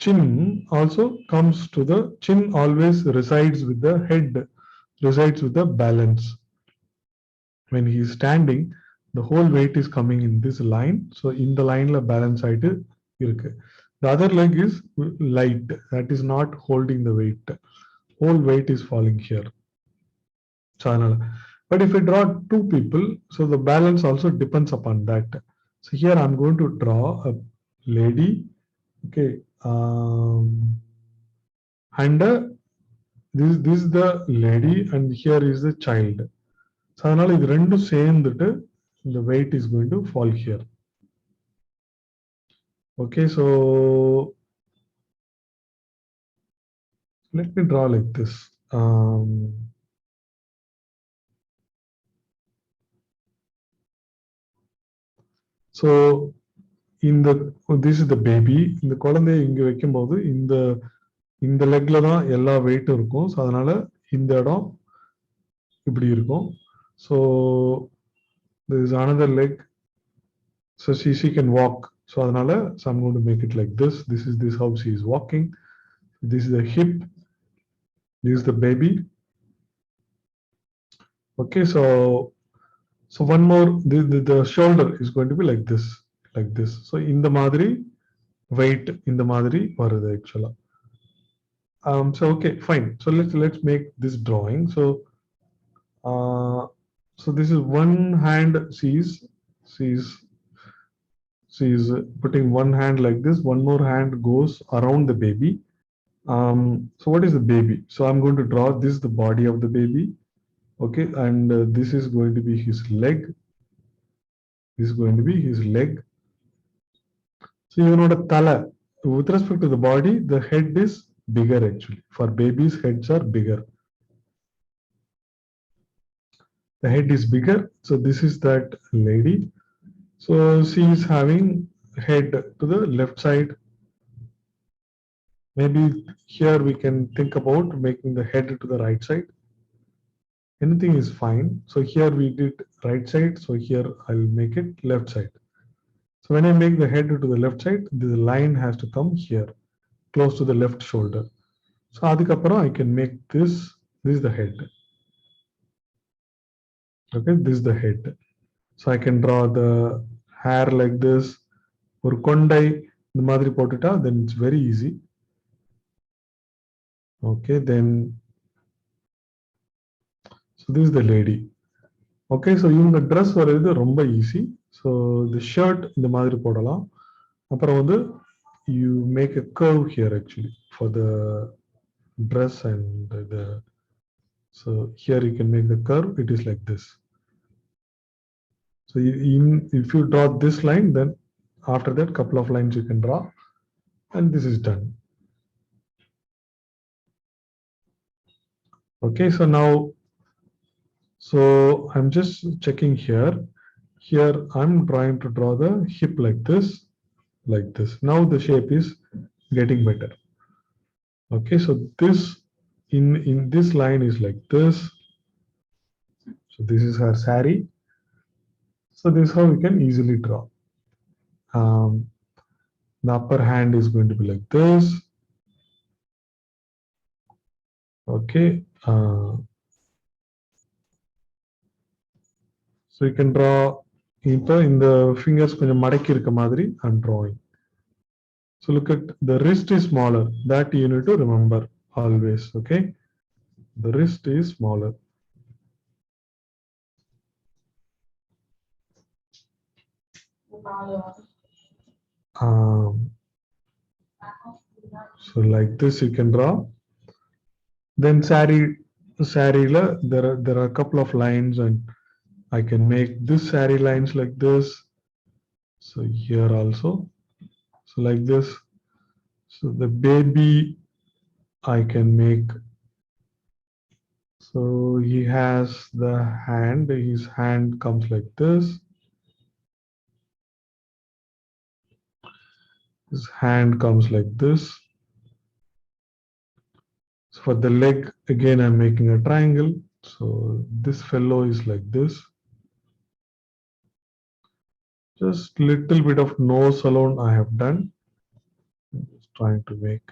Chin also comes to the chin, always resides with the head, resides with the balance. When he is standing, the whole weight is coming in this line. So in the line la balance ஆயிட்டு இருக்கு. The other leg is light, that is not holding the weight. Whole weight is falling here. But if I draw two people, so the balance also depends upon that. So here I'm going to draw a lady. Okay, and this is the lady, and here is the child. So அதனால இது ரெண்டும் சேர்ந்துட்டு the weight is going to fall here. Okay, so let me draw like this. So in the this is the baby. இந்த குழந்தையை இங்க வைக்கும்போது இந்த இந்த லெக்ல தான் எல்லா வெயிட்டும் இருக்கும். ஸோ அதனால இந்த இடம் இப்படி இருக்கும். So there is another leg. So she can walk. So அதனால so I'm going to make it like this. This is how she is walking. This is the hip. This is the baby. Okay, so one more, the shoulder is going to be like this, like this. So in the madri weight in the madri varudhu actually. So okay, fine. So let's make this drawing. So this is one hand. She's putting one hand like this. One more hand goes around the baby. So what is the baby? So I'm going to draw this, the body of the baby. Okay, and this is going to be his leg. This is going to be his leg. So you know the tala. With respect to the body, the head is bigger actually. For babies, heads are bigger. The head is bigger. So this is that lady. So she is having head to the left side. Maybe here we can think about making the head to the right side. Anything is fine. So here we did right side. So here I'll make it left side. So when I make the head to the left side, the line has to come here, close to the left shoulder. So adikapparam I can make this. This is the head. Okay, this is the head. So I can draw the hair like this. Or kondai the madri potita, then it's very easy. Okay, then so this is the lady. Okay, so இவங்க dress வரைது ரொம்ப easy. So the shirt இந்த மாதிரி போடலாம். அப்புறம் வந்து you make a curve here actually for the dress and the, so here you can make the curve. It is like this. So if you draw this line, then after that couple of lines you can draw, and this is done. Okay, so now, so I'm just checking here. Here I'm trying to draw the hip like this, like this. Now the shape is getting better. Okay, so this in this line is like this. So this is her saree. So this is how we can easily draw. The upper hand is going to be like this. Okay, so you can draw in the fingers கொஞ்சம் மடக்கி இருக்க மாதிரி I'm drawing. So look at the wrist is smaller. That you need to remember always. Okay, the wrist is smaller. So like this you can draw. Then saree la there are a couple of lines, and I can make this saree lines like this. So here also, so like this. So the baby I can make. So he has the hand. His hand comes like this. His hand comes like this. So for the leg, again, I'm making a triangle. So this fellow is like this. Just little bit of nose alone I have done. Just trying to make.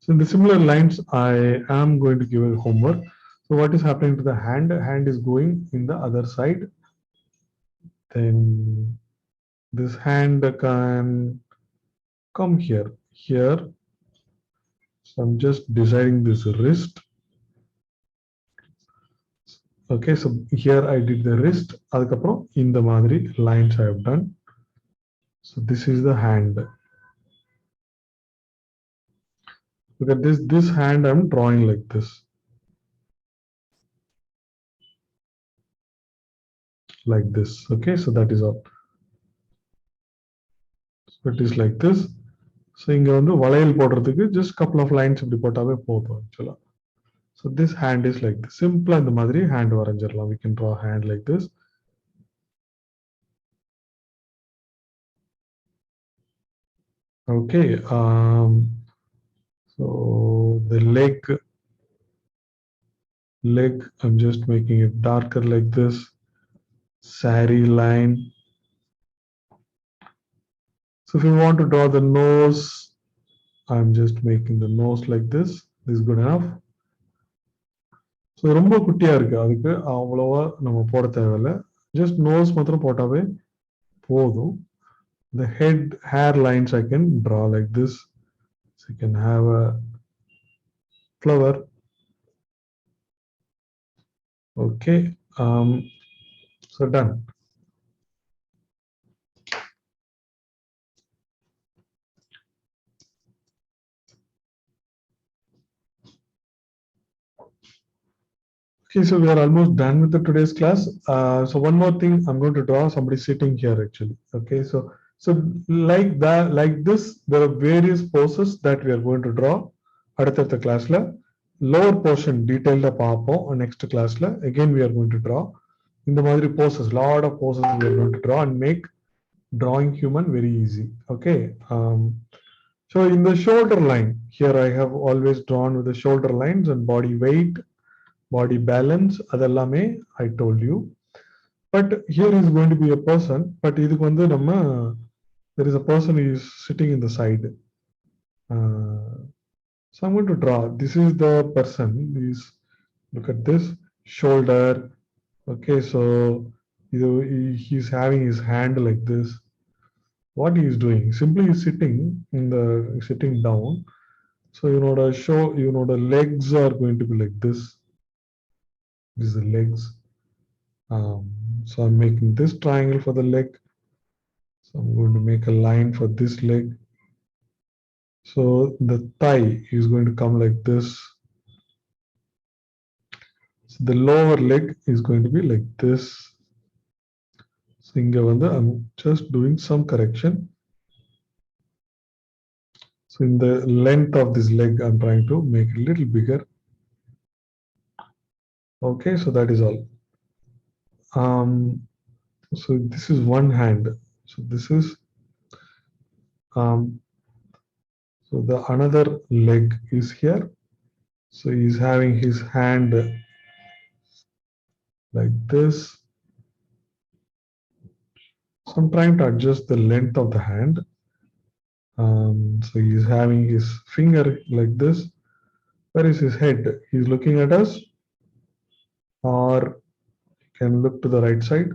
So in the similar lines, I am going to give a homework. So what is happening to the hand? Hand is going in the other side. Then this hand can come here. So I'm just deciding this wrist. Okay, so here I did the wrist. Adukapram in the madri lines I have done. So this is the hand. Look at this hand I'm drawing like this. Like this. Okay, so that is all. So it is like this. So இங்க வந்து வளையல் போடுறதுக்கு just couple of lines இப்படி போட்டாவே போதும் actually. So this hand is like this. Simple இந்த மாதிரி hand வரைஞ்சிரலாம். We can draw a hand like this. Okay. So the leg, I'm just making it darker like this. Sari line. So if you want to draw the nose, I'm just making the nose like this. This is good enough. So ரொம்ப குட்டியா இருக்கு, அதுக்கு அவ்வளவா நம்ம போட தேவையில்லை. Just nose மாத்திரம் போட்டாவே போதும். The head hair lines I can draw like this. So you can have a flower. Okay. So done. Okay, so we are almost done with the today's class. So one more thing, I'm going to draw somebody sitting here actually. Okay, so like that, like this, there are various poses that we are going to draw. அடுத்த classல lower portion detailed பார்ப்போம். Next classல again we are going to draw இந்த மாதிரி poses, lot of poses we are going to draw and make drawing human very easy. Okay. So in the shoulder line here, I have always drawn with the shoulder lines and body weight, body balance, அதெல்லாமே I told you. But here is going to be a person, but இதுக்கு வந்து நம்ம there is a person who is sitting in the side. So I'm going to draw. This is the person. Look at this shoulder. Okay, so he's having his hand like this. What he is doing? Simply sitting down. So the legs are going to be like this. This is the legs. So I'm making this triangle for the leg. So I'm going to make a line for this leg. So the thigh is going to come like this. So the lower leg is going to be like this. So I'm just doing some correction. So in the length of this leg, I'm trying to make it a little bigger. Okay, so that is all. So this is one hand. So this is so the another leg is here. So he's having his hand like this. So I'm trying to adjust the length of the hand. So he's having his finger like this. Where is his head? He's looking at us, or you can look to the right side.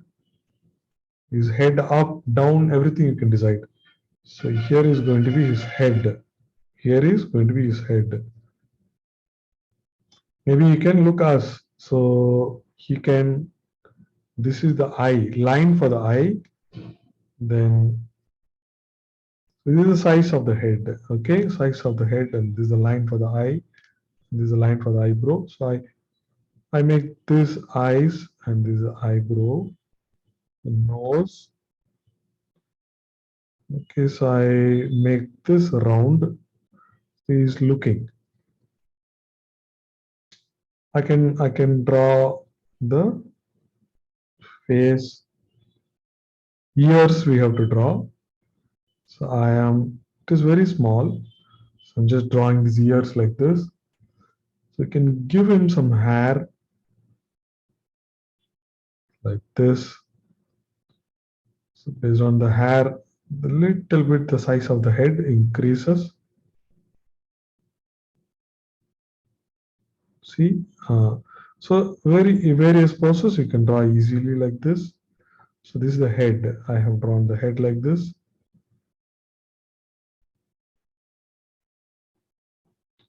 His head up, down, everything you can decide. So here is going to be his head. Here is going to be his head. Maybe he can look us. So he can, this is the eye, line for the eye. Then this is the size of the head. Okay, size of the head, and this is the line for the eye. This is a line for the eyebrow. So I make this eyes and this is eyebrow, the nose. Okay, so I make this round. He is looking. I can draw the face. Ears we have to draw. So it is very small. So I'm just drawing these ears like this. So you can give him some hair like this. So based on the hair, a little bit the size of the head increases. See, so various poses you can draw easily like this. So this is the head. I have drawn the head like this.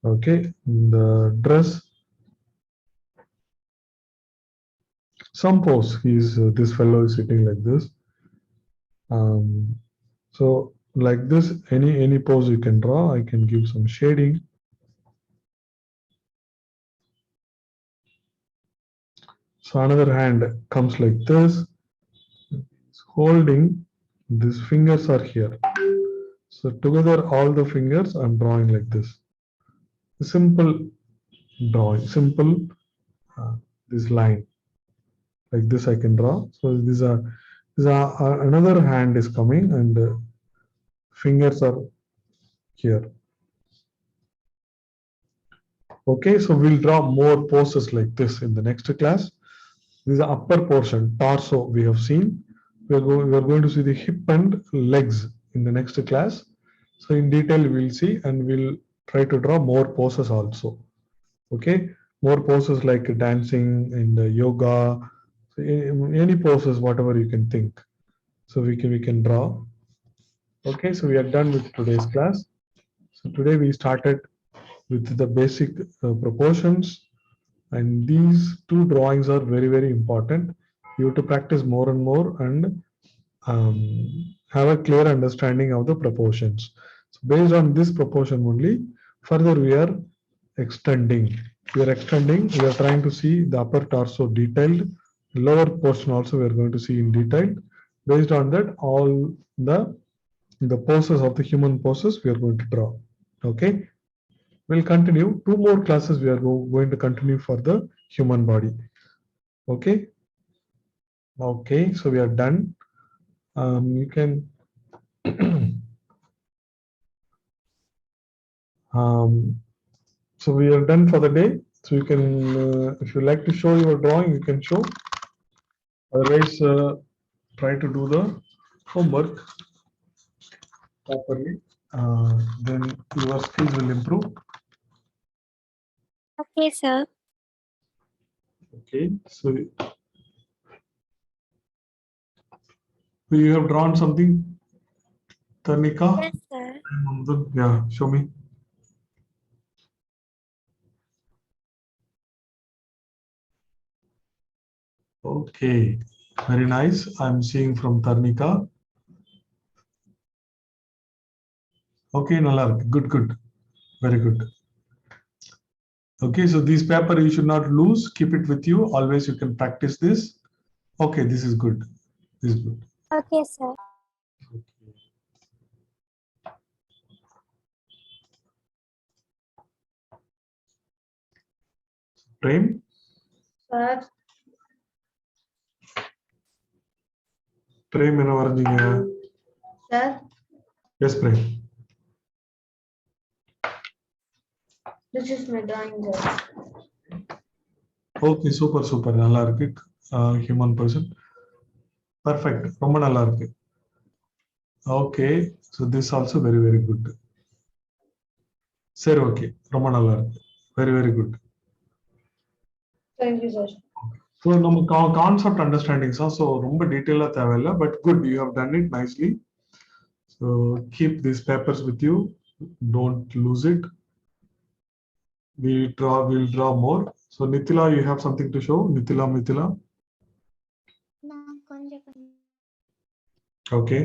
Okay, the dress. Some pose. This fellow is sitting like this. So like this, any pose you can draw. I can give some shading. So another hand comes like this. It's holding. These fingers are here. So together, all the fingers I'm drawing like this. Simple drawing. Simple. This line like this I can draw. So another hand is coming and fingers are here. Okay, so we'll draw more poses like this in the next class. This is the upper portion, torso we have seen. We are going to see the hip and legs in the next class. So in detail we'll see, and we'll try to draw more poses also. Okay, more poses like dancing and yoga, so any poses, whatever you can think. So we can draw. Okay, so we are done with today's class. So today we started with the basic proportions, and these two drawings are very important. You have to practice more and more and have a clear understanding of the proportions. So based on this proportion only, further we are extending. We are trying to see the upper torso detailed, lower portion also we are going to see in detail. Based on that, all the poses of the human poses we are going to draw. Okay, we'll continue. 2 more classes we are going to continue for the human body. Okay. Okay, so we are done. You can so we are done for the day. So you can, if you like to show your drawing, you can show. Otherwise, try to do the homework properly. Then your skills will improve. Okay, sir. Okay, so you have drawn something, Tarnika? Yes, sir. Yeah, show me. Okay, very nice. I'm seeing from Tarnika. Okay, Nala, good. Very good. Okay, so this paper you should not lose. Keep it with you. Always you can practice this. Okay, this is good. This is good. Okay, sir. Okay. Prem, Sir, Prem என்ன வரைஞ்சீங்க? sir, Yes, Prem. this is my drawing, sir. Okay, super. நல்லா இருக்கு. Human person. Perfect. ரொம்ப நல்லா இருக்கு. Okay, so this also very good. சரி, okay. ரொம்ப நல்லா இருக்கு. Very good. Thank you, sir. So நம்ம concept understanding so ரொம்ப டீடைலா தேவையில்லை, but good, you have done it nicely. So keep these papers with you. Don't lose it. We'll draw more. So Nitila, you have something to show? Mithila. Okay.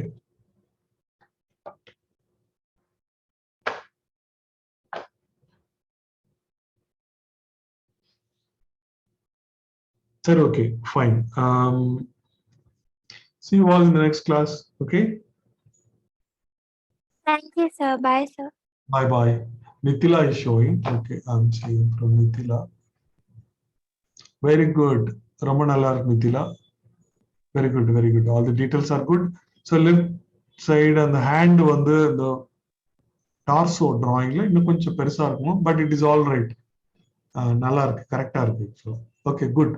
Sir, okay, fine. See you all in the next class. Okay. Thank you, sir. Bye, sir. Bye. Nitila is showing. Okay, I'm seeing from Nitila. Very good. Ramanala Nitila. Very good. All the details are good. So left side and the hand on the torso drawing இன்னும் கொஞ்சம் பெருசா இருக்கும், but it is all right. நல்லா இருக்கு, கரெக்டா இருக்கு. So okay, good.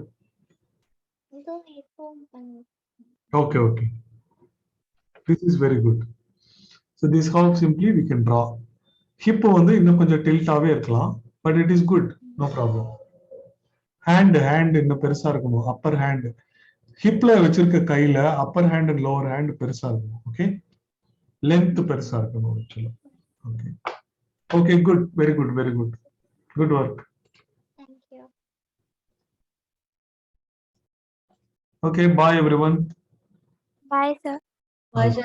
Okay. This is very good. So this how simply we can draw. Hip வந்து இன்னும் கொஞ்சம் tilt-ஆவே இருக்கலாம், but it is good, no problem. Hand இன்னும் பெருசா இருக்கணும், upper hand. ஹிப்ல வச்சிருக்க கையில upper hand and lower hand பெருசா இருக்கணும். Okay, length பெருசா இருக்கணும் actually. Okay, good, very good work. Thank you. Okay, bye everyone. Bye, sir. Bye, sir.